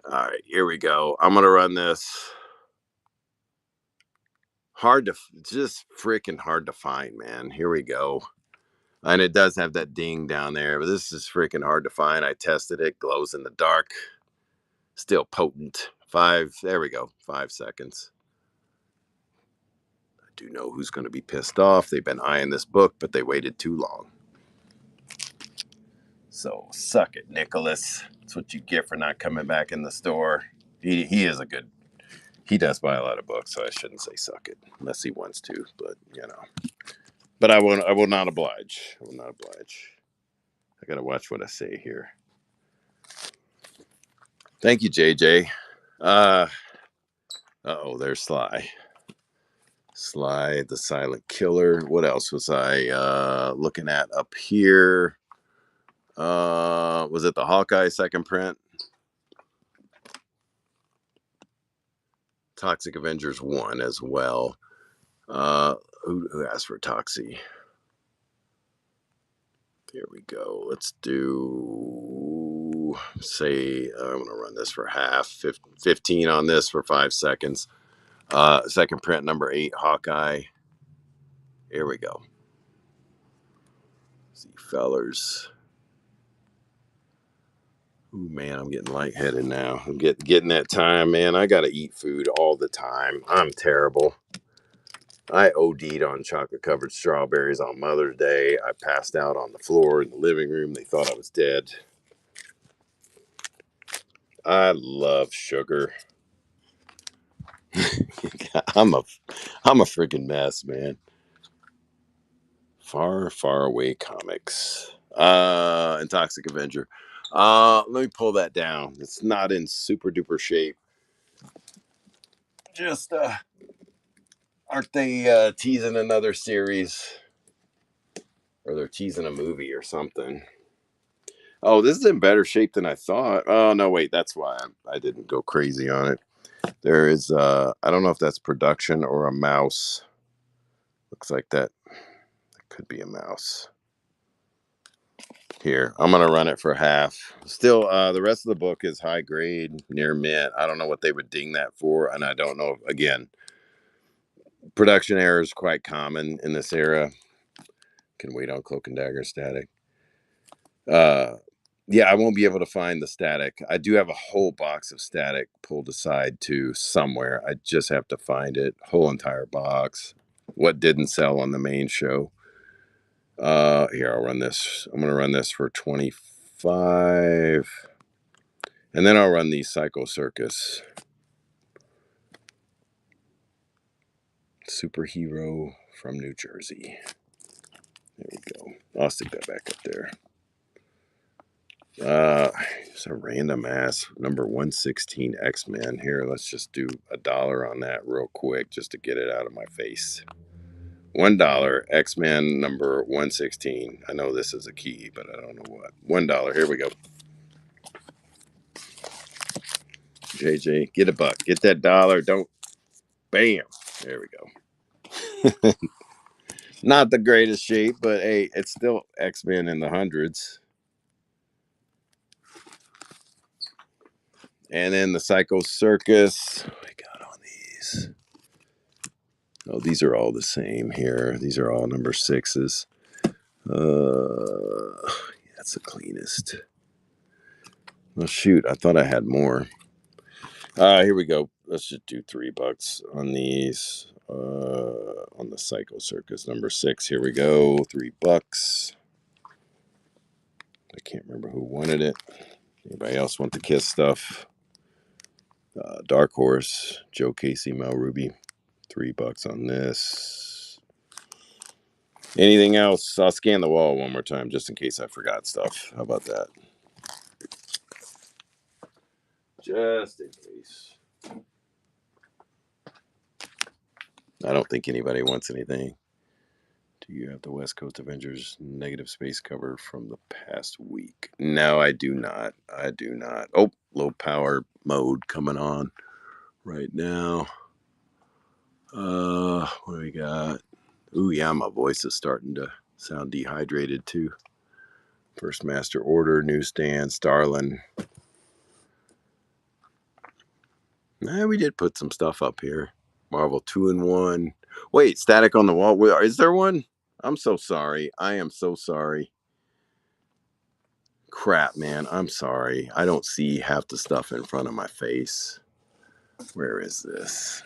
All right, here we go. I'm gonna run this. Just freaking hard to find, man. Here we go. And it does have that ding down there, but this is freaking hard to find. I tested it. Glows in the dark. Still potent. There we go. 5 seconds. I do know who's going to be pissed off. They've been eyeing this book, but they waited too long. So suck it, Nicholas. That's what you get for not coming back in the store. He is a good. He does buy a lot of books, so I shouldn't say suck it unless he wants to. But you know. But I will not oblige. I will not oblige. I gotta watch what I say here. Thank you, JJ. Oh, there's Sly. Sly, the Silent Killer. What else was I looking at up here? Was it the Hawkeye second print? Toxic Avengers 1 as well. Who asked for Toxie? Here we go. Let's do, say, I'm going to run this for half. 15 on this for 5 seconds. Second print, number 8, Hawkeye. Here we go. See, fellers. Ooh, man, I'm getting lightheaded now. I'm getting that time, man. I got to eat food all the time. I'm terrible. I OD'd on chocolate-covered strawberries on Mother's Day. I passed out on the floor in the living room. They thought I was dead. I love sugar. I'm a freaking mess, man. Far away comics. And Toxic Avenger. Let me pull that down. It's not in super duper shape. Just aren't they teasing another series? Or they're teasing a movie or something. Oh, this is in better shape than I thought. Oh no, wait, that's why I didn't go crazy on it. There is I don't know if that's production or a mouse. Looks like that could be a mouse. Here, I'm gonna run it for half. Still, the rest of the book is high grade, near mint. I don't know what they would ding that for, and I don't know. Again, production error is quite common in this era. Can wait on Cloak and Dagger static. Yeah, I won't be able to find the static. I do have a whole box of static pulled aside to somewhere. I just have to find it. Whole entire box. What didn't sell on the main show. Here, I'll run this. I'm gonna run this for 25. And then I'll run the Psycho Circus. Superhero from New Jersey. There we go. I'll stick that back up there. It's a random ass number 116 X-Men. Here, let's just do $1 on that real quick just to get it out of my face. $1 X-Men number 116. I know this is a key, but I don't know what. $1. Here we go. JJ, get a buck. Get that dollar. Don't. Bam. There we go. Not the greatest shape, but hey, it's still X-Men in the hundreds. And then the Psycho Circus. What we got on these? Oh, these are all the same here. These are all number 6s. That's the cleanest. Well, shoot, I thought I had more. Here we go. Let's just do $3 on these. On the Psycho Circus number 6. Here we go. $3. I can't remember who wanted it. Anybody else want the Kiss stuff? Dark Horse, Joe Casey, Mel Ruby. $3 on this. Anything else? I'll scan the wall one more time just in case I forgot stuff. How about that? Just in case. I don't think anybody wants anything. Do you have the West Coast Avengers negative space cover from the past week? No, I do not. I do not. Oh, low power mode coming on right now. What do we got? Ooh, yeah, my voice is starting to sound dehydrated too. First Master Order, Newsstand, Starlin. Nah, we did put some stuff up here. Marvel 2-in-1. Wait, Static on the Wall. Is there one? I'm so sorry. I am so sorry. Crap, man. I'm sorry. I don't see half the stuff in front of my face. Where is this?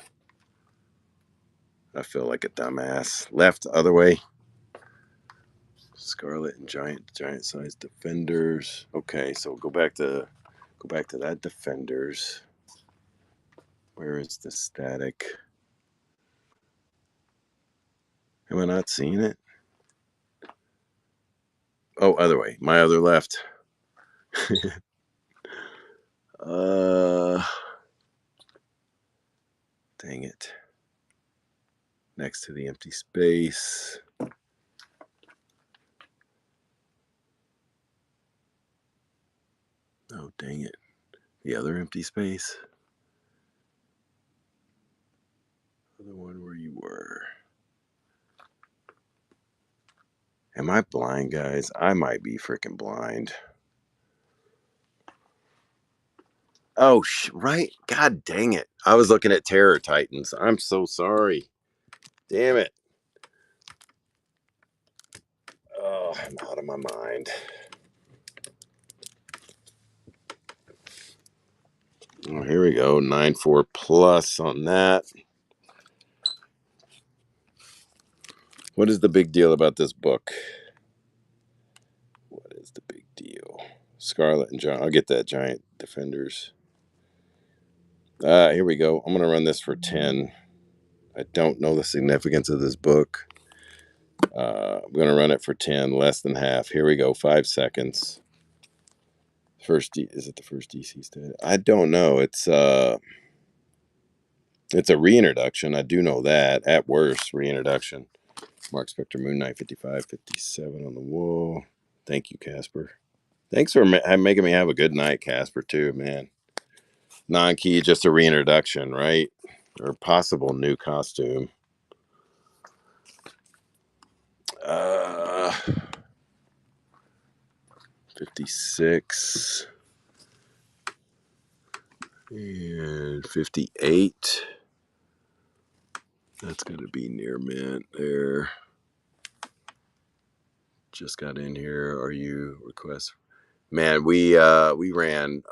I feel like a dumbass. Left, other way. Scarlet and giant size Defenders. Okay, so go back to that Defenders. Where is the Static? Am I not seeing it? Oh, other way. My other left. Dang it. Next to the empty space. Oh, dang it. The other empty space. The one where you were. Am I blind, guys? I might be freaking blind. Oh, right. God dang it. I was looking at Terror Titans. I'm so sorry. Damn it. Oh, I'm out of my mind. Oh, here we go. 9.4 plus on that. What is the big deal about this book? What is the big deal? Scarlet and Giant. I'll get that Giant Defenders. Here we go. I'm going to run this for 10. I don't know the significance of this book. I'm going to run it for 10, less than half. Here we go. 5 seconds. Is it the first DC stat? I don't know. It's a reintroduction. I do know that. At worst, reintroduction. Mark Spector, Moon Knight, 55, 57 on the wall. Thank you, Casper. Thanks for making me have a good night, Casper, too, man. Non-key, just a reintroduction, right? Or possible new costume. 56 and 58. That's going to be near mint there. Just got in here. Are you request? Man, we ran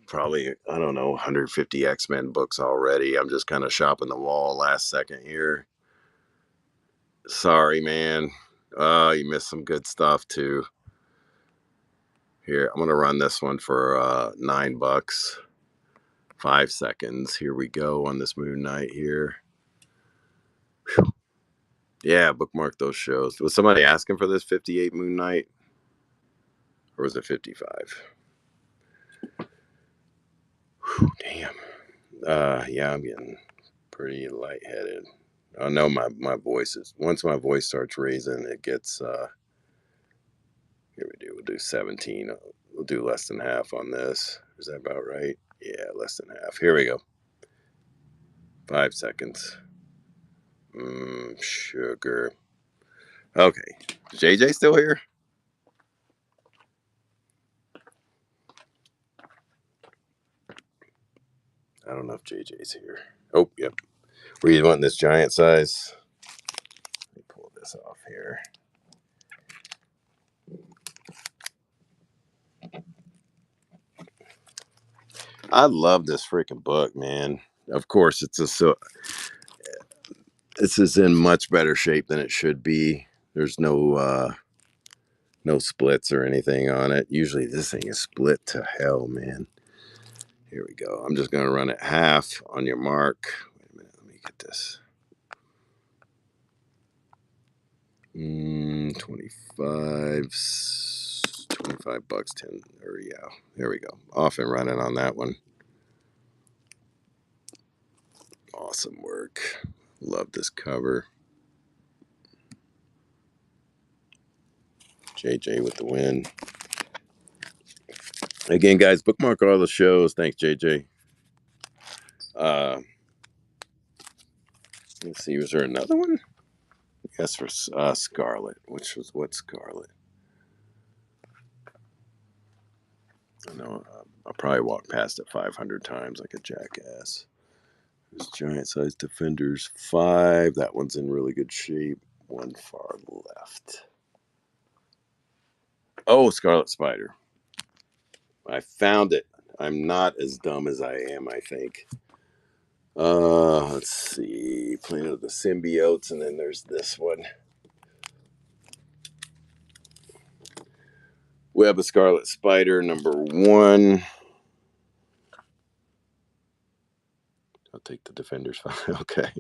probably, I don't know, 150 X-Men books already. I'm just kind of shopping the wall last second here. Sorry, man. You missed some good stuff too. Here, I'm gonna run this one for $9. 5 seconds. Here we go on this Moon Knight here. Whew. Yeah, bookmark those shows. Was somebody asking for this 58 Moon Knight? Or was it 55? Whew, damn. Yeah, I'm getting pretty lightheaded. I know my voice is, once my voice starts raising, it gets, here we'll do 17. We'll do less than half on this. Is that about right? Yeah, less than half. Here we go. 5 seconds. Sugar. Okay. Is JJ still here? I don't know if JJ's here. Oh, yep. Were you wanting this giant size? Let me pull this off here. I love this freaking book, man. Of course, this is in much better shape than it should be. There's no splits or anything on it. Usually this thing is split to hell, man. Here we go. I'm just going to run it half on your mark. Wait a minute. Let me get this. 25 bucks, 10, or yeah, there we go. Off and running on that one. Awesome work. Love this cover. JJ with the win. Again, guys, bookmark all the shows. Thanks, JJ. Let's see, was there another one? Yes, for Scarlet. Which was what Scarlet? I know I'll probably walk past it 500 times like a jackass. There's giant sized defenders 5. That one's in really good shape. One far left. Oh, Scarlet Spider. I found it. I'm not as dumb as I am, I think. Let's see. Planet of the Symbiotes, and then there's this one. Web of Scarlet Spider, number 1. I'll take the Defenders 5. Okay.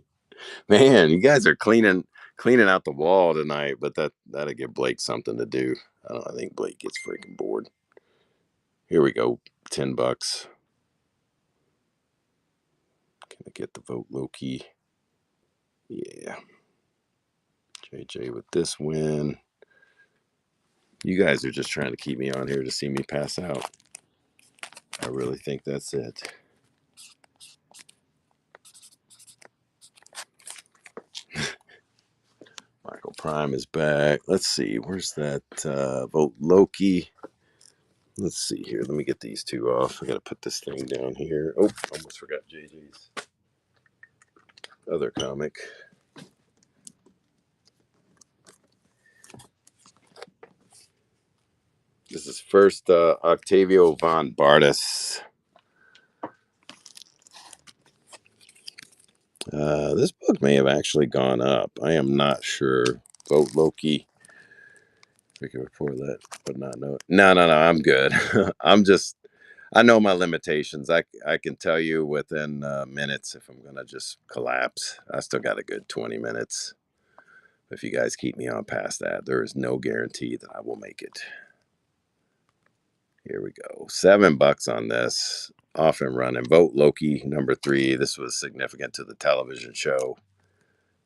Man, you guys are cleaning out the wall tonight, but that'll give Blake something to do. I think Blake gets freaking bored. Here we go. $10. Can I get the vote Loki? Yeah. JJ with this win. You guys are just trying to keep me on here to see me pass out. I really think that's it. Michael Prime is back. Let's see. Where's that vote Loki? Let's see here. Let me get these two off. I got to put this thing down here. Oh, almost forgot JJ's other comic. This is first Octavio von Bardas. This book may have actually gone up. I am not sure. Vote Loki. We can report that, but not know. No. I'm good. I know my limitations. I can tell you within minutes if I'm gonna just collapse. I still got a good 20 minutes. If you guys keep me on past that, there is no guarantee that I will make it. Here we go. $7 on this. Off and running. Vote Loki, number 3. This was significant to the television show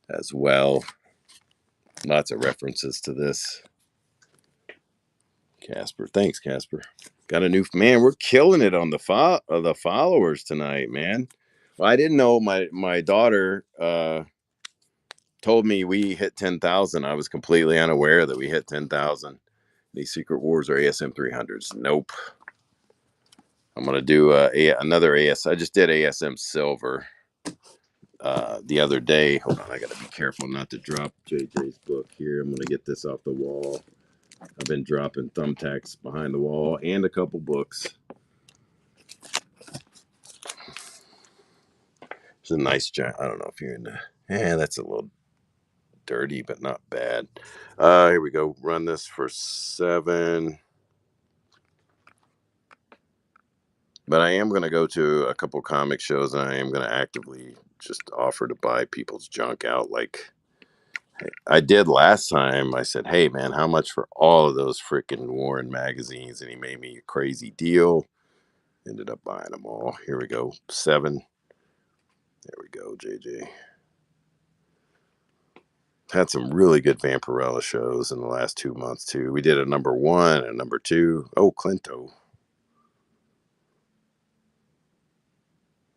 as well. Lots of references to this. Casper. Thanks, Casper. Got a new man. We're killing it on the followers tonight, man. Well, I didn't know my daughter told me we hit 10,000. I was completely unaware that we hit 10,000. These Secret Wars are ASM 300s. Nope. I'm gonna do another AS. I just did ASM Silver the other day. Hold on, I gotta be careful not to drop JJ's book here. I'm gonna get this off the wall. I've been dropping thumbtacks behind the wall and a couple books. It's a nice giant. I don't know if you're into. That's a little dirty, but not bad. Here we go. Run this for 7. But I am going to go to a couple comic shows, and I am going to actively just offer to buy people's junk out. Like I did last time. I said, hey, man, how much for all of those freaking Warren magazines? And he made me a crazy deal. Ended up buying them all. Here we go. 7. There we go, JJ. Had some really good Vampirella shows in the last 2 months, too. We did a number 1 and number 2. Oh, Clinto.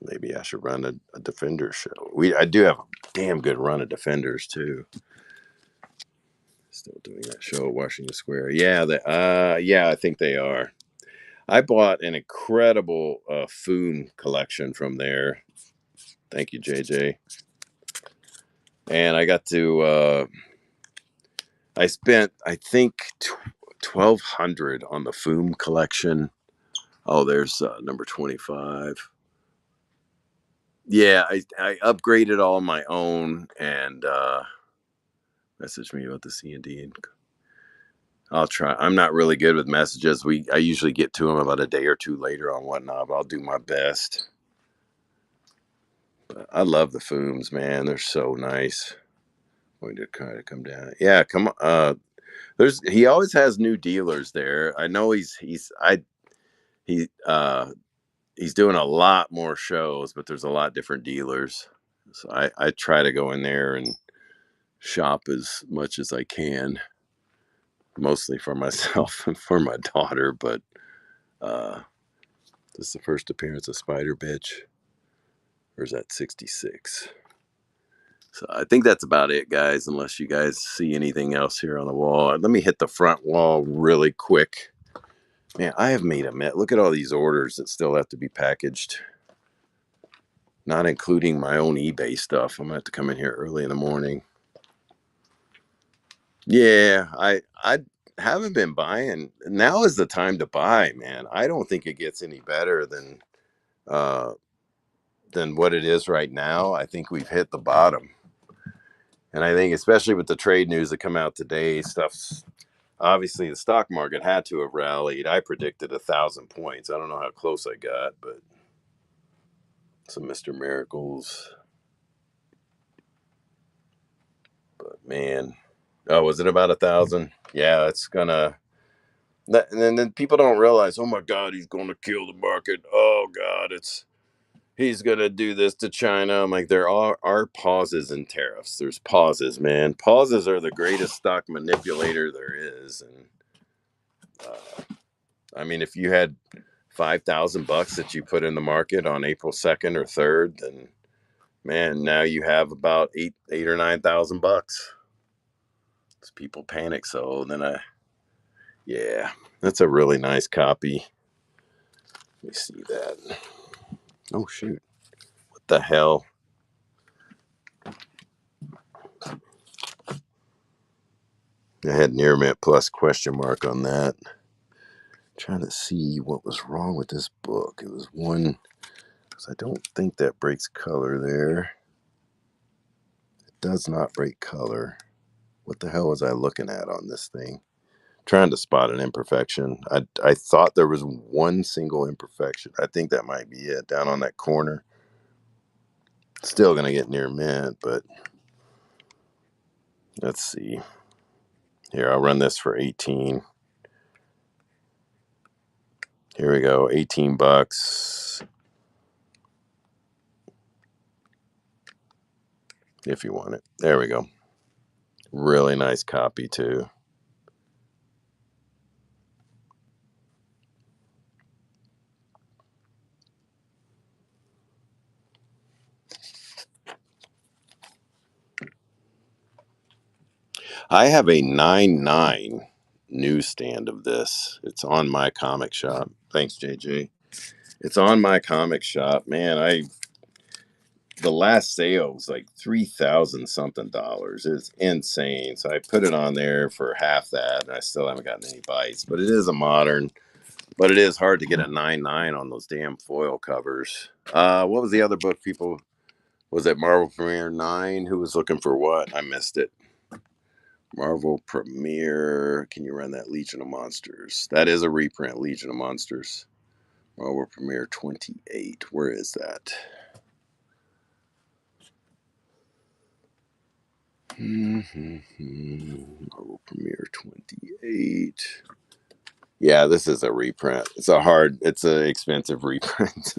Maybe I should run a Defenders show. I do have a damn good run of Defenders, too. Still doing that show at Washington Square. Yeah, I think they are. I bought an incredible Foom collection from there. Thank you, JJ. And I got to, I spent, I think, $1,200 on the Foom collection. Oh, there's number 25. Yeah, I upgraded all my own and message me about the C&D. I'll try. I'm not really good with messages. I usually get to them about a day or two later on whatnot, but I'll do my best. But I love the Fooms, man. They're so nice. Going to kind of come down. Yeah, come on. He always has new dealers there. I know he's doing a lot more shows, but there's a lot different dealers. So I try to go in there and shop as much as I can. mostly for myself and for my daughter, but this is the first appearance of Spider Bitch. Or is that 66? So I think that's about it, guys, unless you guys see anything else here on the wall. Let me hit the front wall really quick. Man, I have made a mess. Look at all these orders that still have to be packaged. Not including my own eBay stuff. I'm going to have to come in here early in the morning. Yeah, I haven't been buying. Now is the time to buy, man. I don't think it gets any better than what it is right now. I think we've hit the bottom. And I think especially with the trade news that come out today, stuff's obviously the stock market had to have rallied. I predicted 1,000 points. I don't know how close I got, but some Mr. Miracles. But man, oh, was it about 1,000? Yeah, it's gonna. And then people don't realize, oh my God, he's going to kill the market. Oh God, he's gonna do this to China. I'm like, there are pauses in tariffs. There's pauses, man. Pauses are the greatest stock manipulator there is. And I mean, if you had $5,000 that you put in the market on April 2nd or 3rd, then man, now you have about eight or $9,000. People panic. So then yeah, that's a really nice copy. Let me see that. Oh shoot. What the hell? I had near mint plus question mark on that. Trying to see what was wrong with this book. It was one, because I don't think that breaks color there. It does not break color. What the hell was I looking at on this thing? Trying to spot an imperfection. I thought there was one single imperfection. I think that might be it, down on that corner. Still going to get near mint, but let's see. Here, I'll run this for 18. Here we go, $18. If you want it. There we go. Really nice copy too. I have a 9.9 newsstand of this. It's on my comic shop. Thanks, JJ. It's on my comic shop. Man, the last sale was like $3,000 something. It's insane. So I put it on there for half that, and I still haven't gotten any bites. But it is a modern. But it is hard to get a 9.9 on those damn foil covers. What was the other book people? Was it Marvel Premiere 9? Who was looking for what? I missed it. Marvel Premiere. Can you run that? Legion of Monsters. That is a reprint, Legion of Monsters. Marvel Premiere 28. Where is that? Marvel Premiere 28. Yeah, this is a reprint. It's an expensive reprint.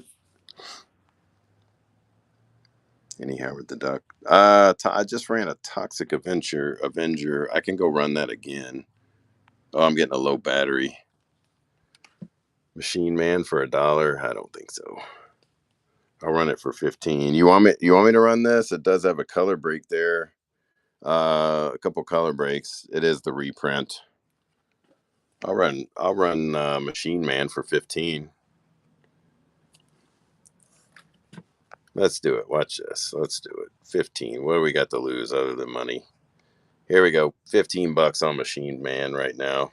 Any Howard the Duck. I just ran a Toxic Avenger. I can go run that again. Oh, I'm getting a low battery. Machine Man for $1. I don't think so. I'll run it for 15. You want me to run this? It does have a color break there. A couple color breaks. It is the reprint. I'll run Machine Man for 15. Let's do it. Watch this. Let's do it. 15. What do we got to lose other than money? Here we go. $15 on Machine Man right now.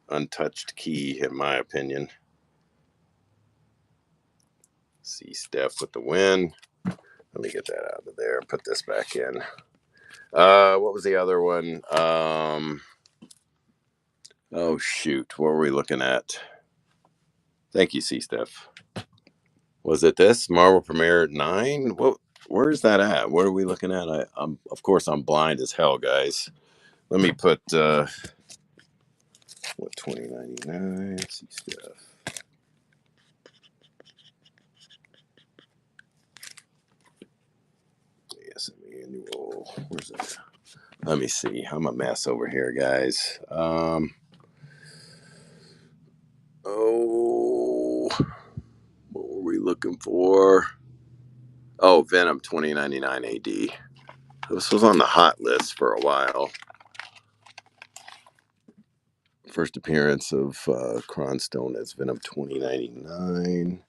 Untouched key, in my opinion. See Steph with the win. Let me get that out of there. Put this back in. What was the other one? Oh shoot. What were we looking at? Thank you, C Steph. Was it this Marvel Premiere 9? Where's that at? What are we looking at? I'm of course I'm blind as hell, guys. Let me put 2099 C Steph. ASM annual. Where's that? Let me see. I'm a mess over here, guys. What were we looking for? Oh, Venom 2099 AD. This was on the hot list for a while. First appearance of Cronstone as Venom 2099.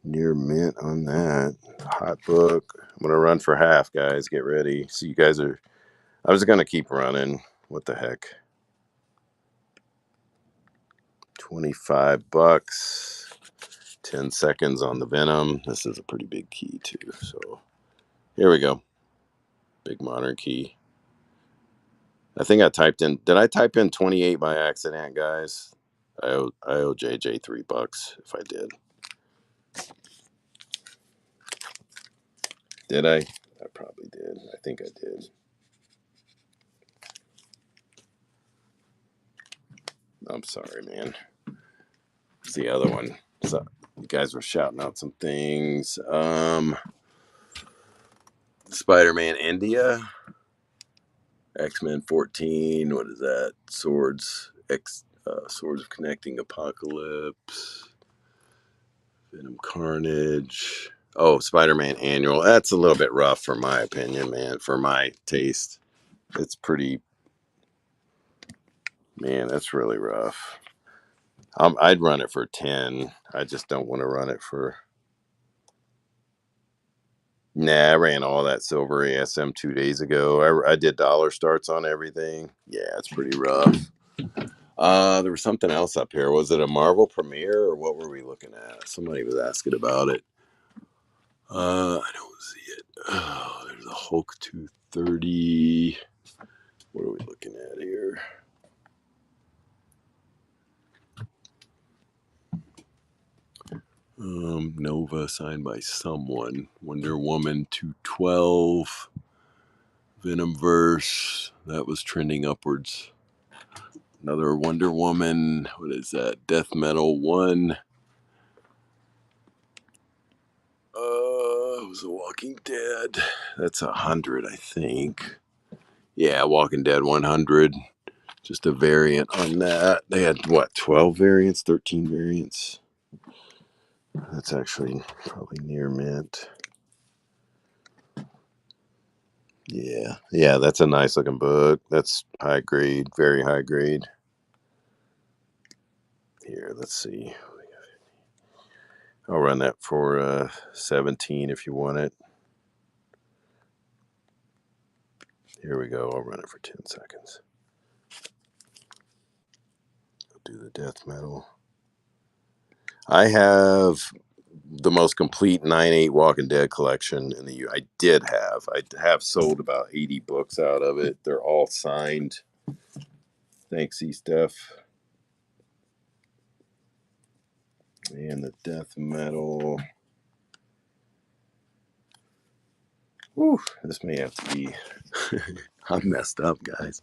Near mint on that. Hot book. I'm going to run for half, guys. Get ready. So you guys are... I was going to keep running. What the heck? $25. 10 seconds on the Venom. This is a pretty big key too. So here we go. Big modern key. I think I typed in... Did I type in 28 by accident, guys? I owe JJ $3 if I did. Did I? I probably did. I think I did. I'm sorry, man. It's the other one. So you guys were shouting out some things. Spider-Man India. X-Men 14. What is that? Swords of Connecting Apocalypse. Venom Carnage. Oh, Spider-Man Annual. That's a little bit rough for my opinion, man. For my taste. It's pretty... Man, that's really rough. I'd run it for 10. I just don't want to run it for... Nah, I ran all that silver ASM 2 days ago. I did dollar starts on everything. Yeah, it's pretty rough. There was something else up here. Was it a Marvel premiere or what were we looking at? Somebody was asking about it. I don't see it. Oh, there's a Hulk 230. What are we looking at here? Nova signed by someone. Wonder Woman 212. Venomverse. That was trending upwards. Another Wonder Woman. What is that? Death Metal 1. It was a Walking Dead. That's 100, I think. Yeah, Walking Dead 100. Just a variant on that. They had, what, 12 variants? 13 variants? That's actually probably near mint. Yeah, that's a nice looking book. That's high grade, very high grade. Here, let's see. I'll run that for 17 if you want it. Here we go. I'll run it for 10 seconds. I'll do the death metal. I have the most complete 9/8 Walking Dead collection in the U. I have sold about 80 books out of it. They're all signed. Thanks, E-Stuff. And the death metal. Whew, this may have to be... I'm messed up, guys.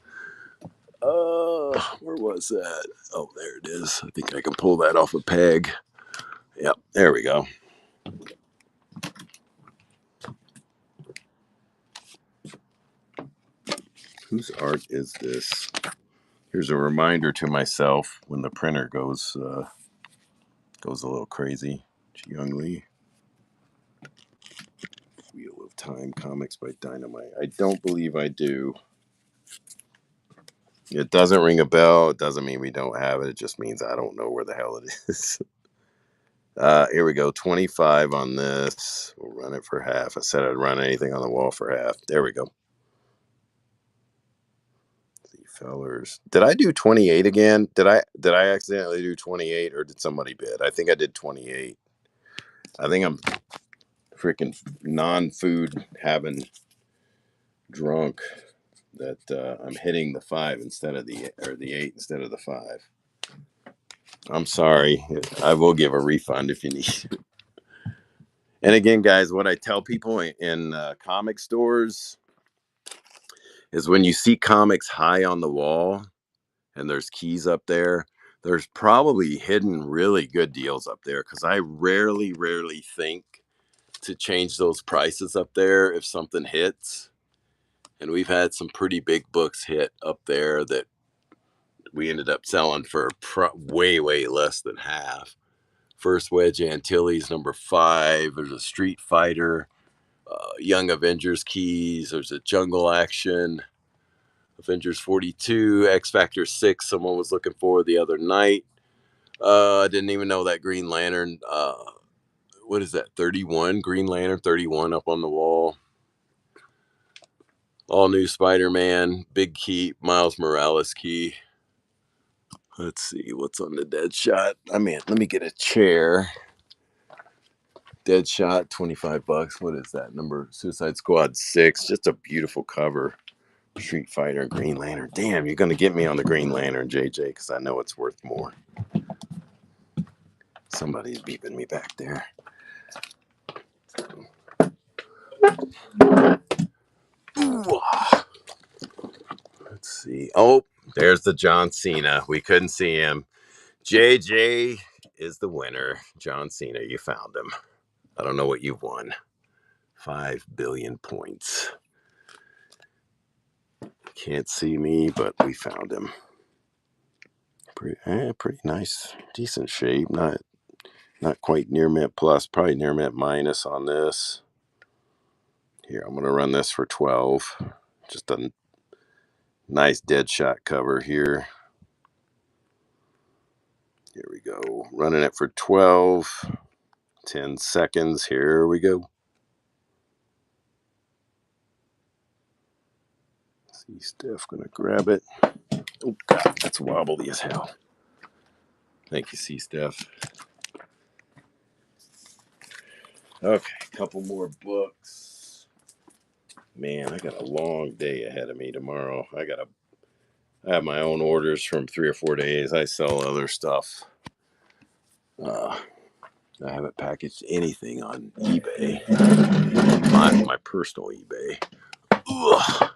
Where was that? Oh, there it is. I think I can pull that off a peg. Yep, there we go. Whose art is this? Here's a reminder to myself when the printer goes a little crazy. Young Lee. Wheel of Time Comics by Dynamite. I don't believe I do. It doesn't ring a bell. It doesn't mean we don't have it. It just means I don't know where the hell it is. Here we go. 25 on this. We'll run it for half. I said I'd run anything on the wall for half. There we go. The fellers. Did I do 28 again? Did I accidentally do 28 or did somebody bid? I think I did 28. I think I'm freaking non-food having drunk that I'm hitting the 5 instead of the 8 instead of the 5. I'm sorry. I will give a refund if you need. And again, guys, what I tell people in comic stores is when you see comics high on the wall and there's keys up there, there's probably hidden really good deals up there because I rarely think to change those prices up there if something hits. And we've had some pretty big books hit up there that we ended up selling for way, way less than half. First Wedge Antilles, number 5. There's a Street Fighter, Young Avengers keys. There's a Jungle Action, Avengers 42, X Factor 6. Someone was looking for the other night. I didn't even know that Green Lantern. What is that? 31 Green Lantern 31 up on the wall. All new Spider-Man, big key, Miles Morales key. Let's see what's on the Deadshot. I mean, let me get a chair. Deadshot, $25. What is that number? Suicide Squad 6. Just a beautiful cover. Street Fighter, Green Lantern. Damn, you're gonna get me on the Green Lantern, JJ, because I know it's worth more. Somebody's beeping me back there. Ooh. Let's see. Oh, there's the John Cena. We couldn't see him. JJ is the winner. John Cena, you found him. I don't know what you've won. 5 billion points. Can't see me, but we found him. Pretty nice, decent shape. Not quite near mint plus, probably near mint minus on this. Here, I'm gonna run this for 12. Just a nice Deadshot cover here. Here we go. Running it for 12. 10 seconds. Here we go. See Steph gonna grab it. Oh God, that's wobbly as hell. Thank you, C Steph. Okay, a couple more books. Man, I got a long day ahead of me tomorrow. I have my own orders from 3 or 4 days. I sell other stuff. I haven't packaged anything on eBay. My personal eBay. Ugh.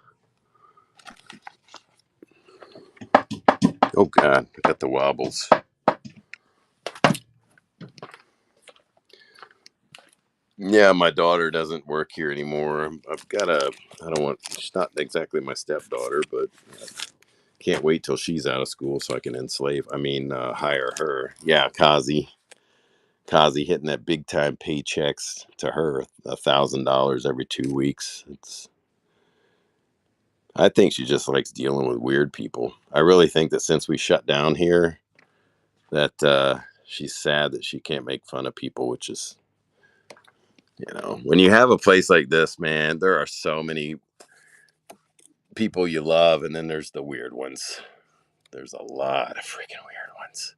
Oh God, I got the wobbles. Yeah, my daughter doesn't work here anymore. She's not exactly my stepdaughter, but I can't wait till she's out of school so I can hire her. Yeah, Kazi hitting that big time paychecks to her, $1,000 every 2 weeks. I think she just likes dealing with weird people. I really think that since we shut down here, that she's sad that she can't make fun of people, which is, when you have a place like this, man, there are so many people you love, and then there's the weird ones. There's a lot of freaking weird ones.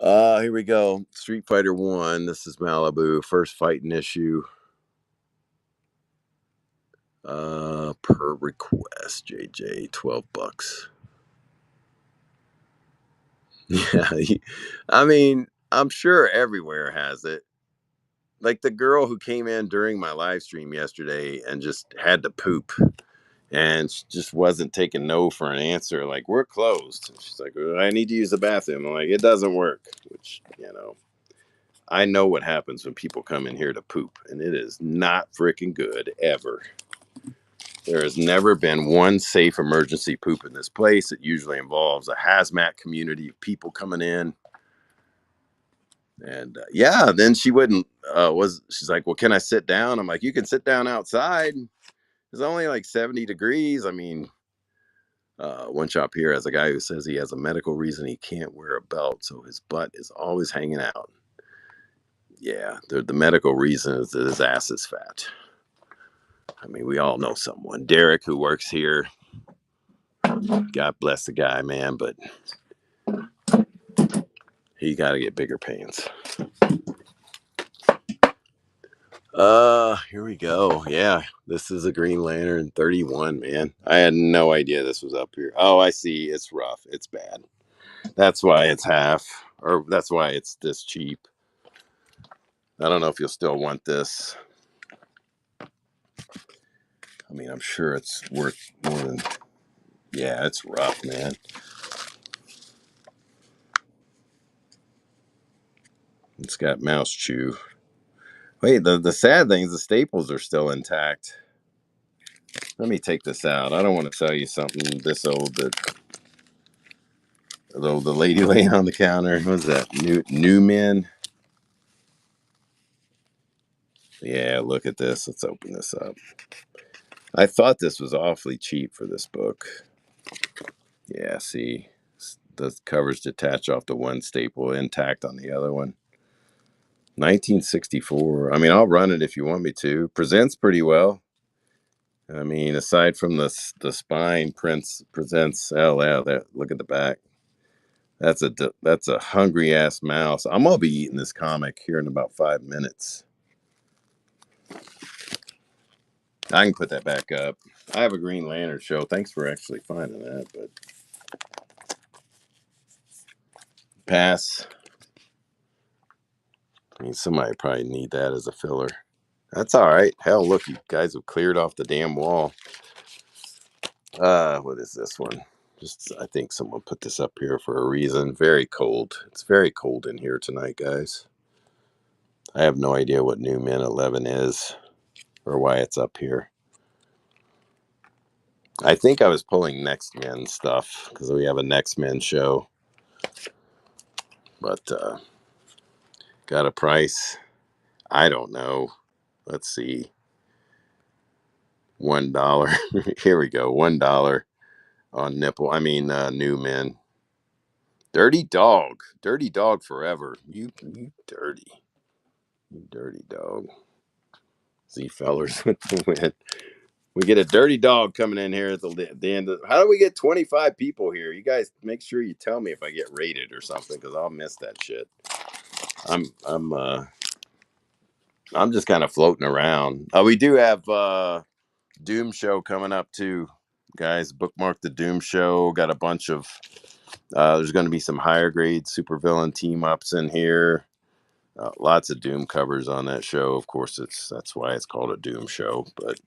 Here we go. Street Fighter 1. This is Malibu. First fighting issue. Per request, JJ, $12. Yeah, I mean, I'm sure everywhere has it. Like the girl who came in during my live stream yesterday and just had to poop, and she just wasn't taking no for an answer. Like, we're closed. She's like, I need to use the bathroom. I'm like, it doesn't work. Which, I know what happens when people come in here to poop, and it is not freaking good ever. There has never been one safe emergency poop in this place. It usually involves a hazmat community of people coming in. And then she wouldn't, she's like, well, can I sit down? I'm like, you can sit down outside. It's only like 70 degrees. I mean, one shop here has a guy who says he has a medical reason he can't wear a belt, so his butt is always hanging out. Yeah, the medical reason is that his ass is fat. I mean, we all know someone. Derek, who works here. God bless the guy, man, but he got to get bigger pants. Here we go. Yeah, this is a Green Lantern 31, man. I had no idea this was up here. Oh, I see. It's rough. It's bad. That's why it's half, or that's why it's this cheap. I don't know if you'll still want this. I mean, I'm sure it's worth more than... Yeah, it's rough, man. It's got mouse chew. Wait, the sad thing is the staples are still intact. Let me take this out. I don't want to sell you something this old that. Although the lady laying on the counter, what's that? New Men. Yeah, look at this. Let's open this up. I thought this was awfully cheap for this book. Yeah, see, the covers detach off the one staple, intact on the other one. 1964. I mean, I'll run it if you want me to. Presents pretty well. I mean, aside from the spine, presents. Oh yeah, look at the back. That's a hungry ass mouse. I'm gonna be eating this comic here in about 5 minutes. I can put that back up. I have a Green Lantern show. Thanks for actually finding that, but pass. I mean, somebody probably need that as a filler. That's all right. Hell, look, you guys have cleared off the damn wall. What is this one? Just, I think someone put this up here for a reason. Very cold. It's very cold in here tonight, guys. I have no idea what New Men 11 is or why it's up here. I think I was pulling Next Men stuff because we have a Next Men show. But got a price. I don't know. Let's see. $1. Here we go. $1 on nipple. I mean, New Men. Dirty dog. Dirty dog forever. You dirty. You dirty dog. See, fellers with the win. We get a dirty dog coming in here at the end of. How do we get 25 people here? You guys make sure you tell me if I get rated or something because I'll miss that shit. I'm just kind of floating around. We do have Doom Show coming up too, guys. Bookmark the Doom Show. Got a bunch of. There's going to be some higher grade supervillain team ups in here. Lots of Doom covers on that show. Of course, that's why it's called a Doom Show. But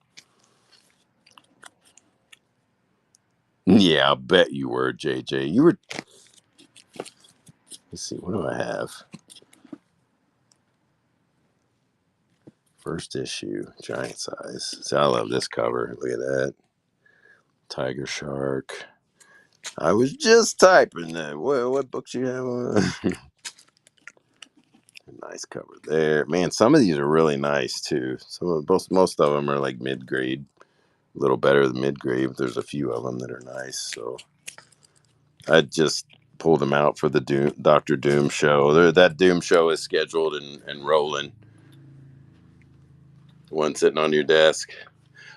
yeah, I'll bet you were, JJ. You were. Let's see. What do I have? First issue, giant size. See, I love this cover. Look at that. Tiger Shark. I was just typing that. What books you have? Nice cover there. Man, some of these are really nice too. Most of them are like mid grade, a little better than mid grade. But there's a few of them that are nice. So I just pulled them out for the Doctor Doom show. That Doom show is scheduled and rolling. One sitting on your desk.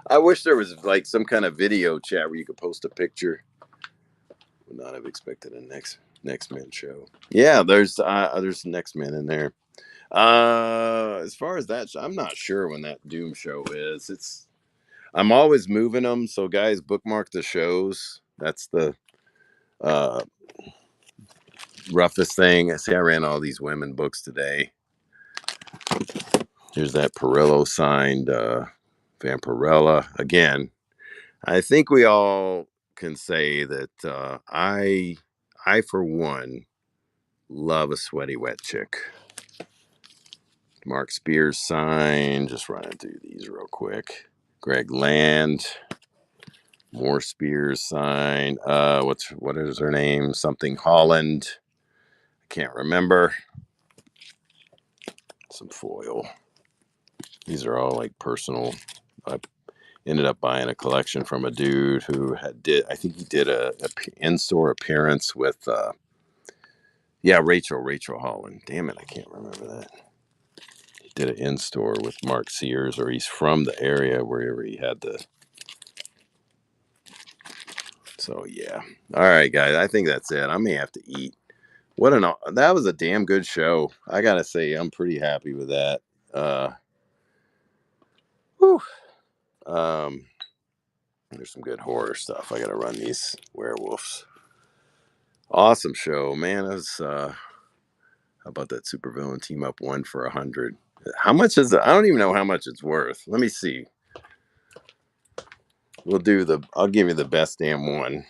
I wish there was like some kind of video chat where you could post a picture. Would not have expected a next Men show. Yeah, there's Next Men in there. As far as that, I'm not sure when that Doom show is. I'm always moving them, so guys, bookmark the shows. That's the roughest thing. See, I ran all these women books today. Here's that Perillo signed Vampirella. Again, I think we all can say that I for one love a sweaty wet chick. Mark Spears signed. Just running through these real quick. Greg Land. More Spears signed. What is her name? Something Holland. I can't remember. Some foil. These are all like personal. I ended up buying a collection from a dude who I think he did a in-store appearance with Rachel Holland. Damn it, I can't remember that. He did an in-store with Mark Sears, or he's from the area wherever he had the. So yeah. All right, guys. I think that's it. I may have to eat. That was a damn good show. I gotta say, I'm pretty happy with that. Whew. There's some good horror stuff. I gotta run these werewolves. Awesome show, man. It was how about that supervillain team up 1 for 100? How much is it? I don't even know how much it's worth. Let me see. I'll give you the best damn one.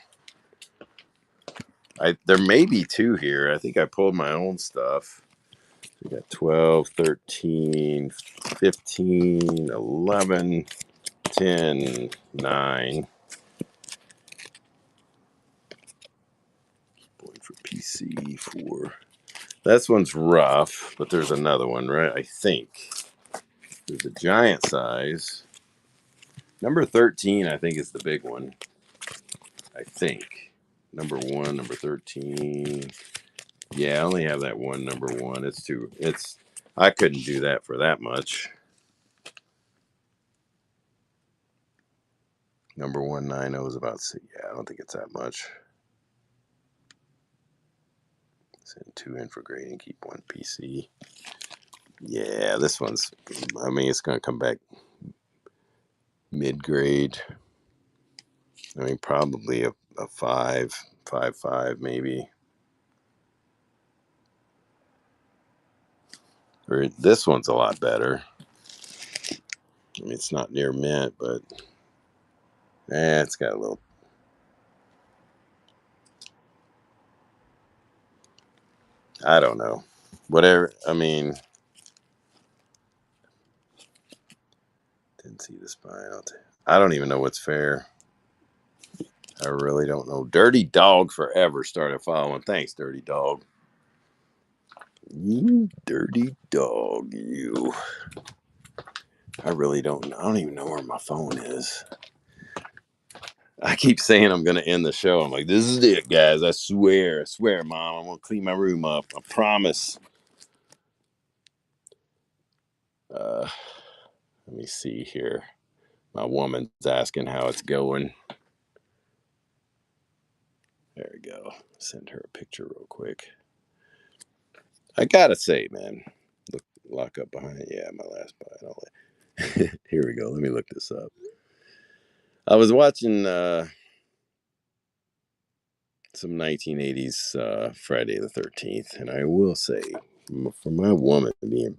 There may be 2 here. I think I pulled my own stuff. We got 12, 13, 15, 11. 10, 9. Going for PC 4. This one's rough, but there's another one, right? I think. There's a giant size. Number 13, I think, is the big one. I think. Number 1, number 13. Yeah, I only have that one number 1. I couldn't do that for that much. Number 190 is about, yeah, I don't think it's that much. Send 2 in for grading, keep 1 PC. Yeah, this one's, I mean, it's going to come back mid-grade. I mean, probably a 5, 5, maybe. Or this one's a lot better. I mean, it's not near mint, but it's got a little. I don't know. Whatever. I mean, didn't see the spine. I don't even know what's fair. I really don't know. Dirty Dog Forever started following. Thanks, Dirty Dog. You dirty dog, you. I really don't. I don't even know where my phone is. I keep saying I'm going to end the show. I'm like, this is it, guys. I swear, Mom. I'm going to clean my room up. I promise. Let me see here. My woman's asking how it's going. There we go. Send her a picture real quick. I gotta say, man. Lock up behind. Yeah, my last buy. Here we go. Let me look this up. I was watching some 1980s Friday the 13th, and I will say, for my woman being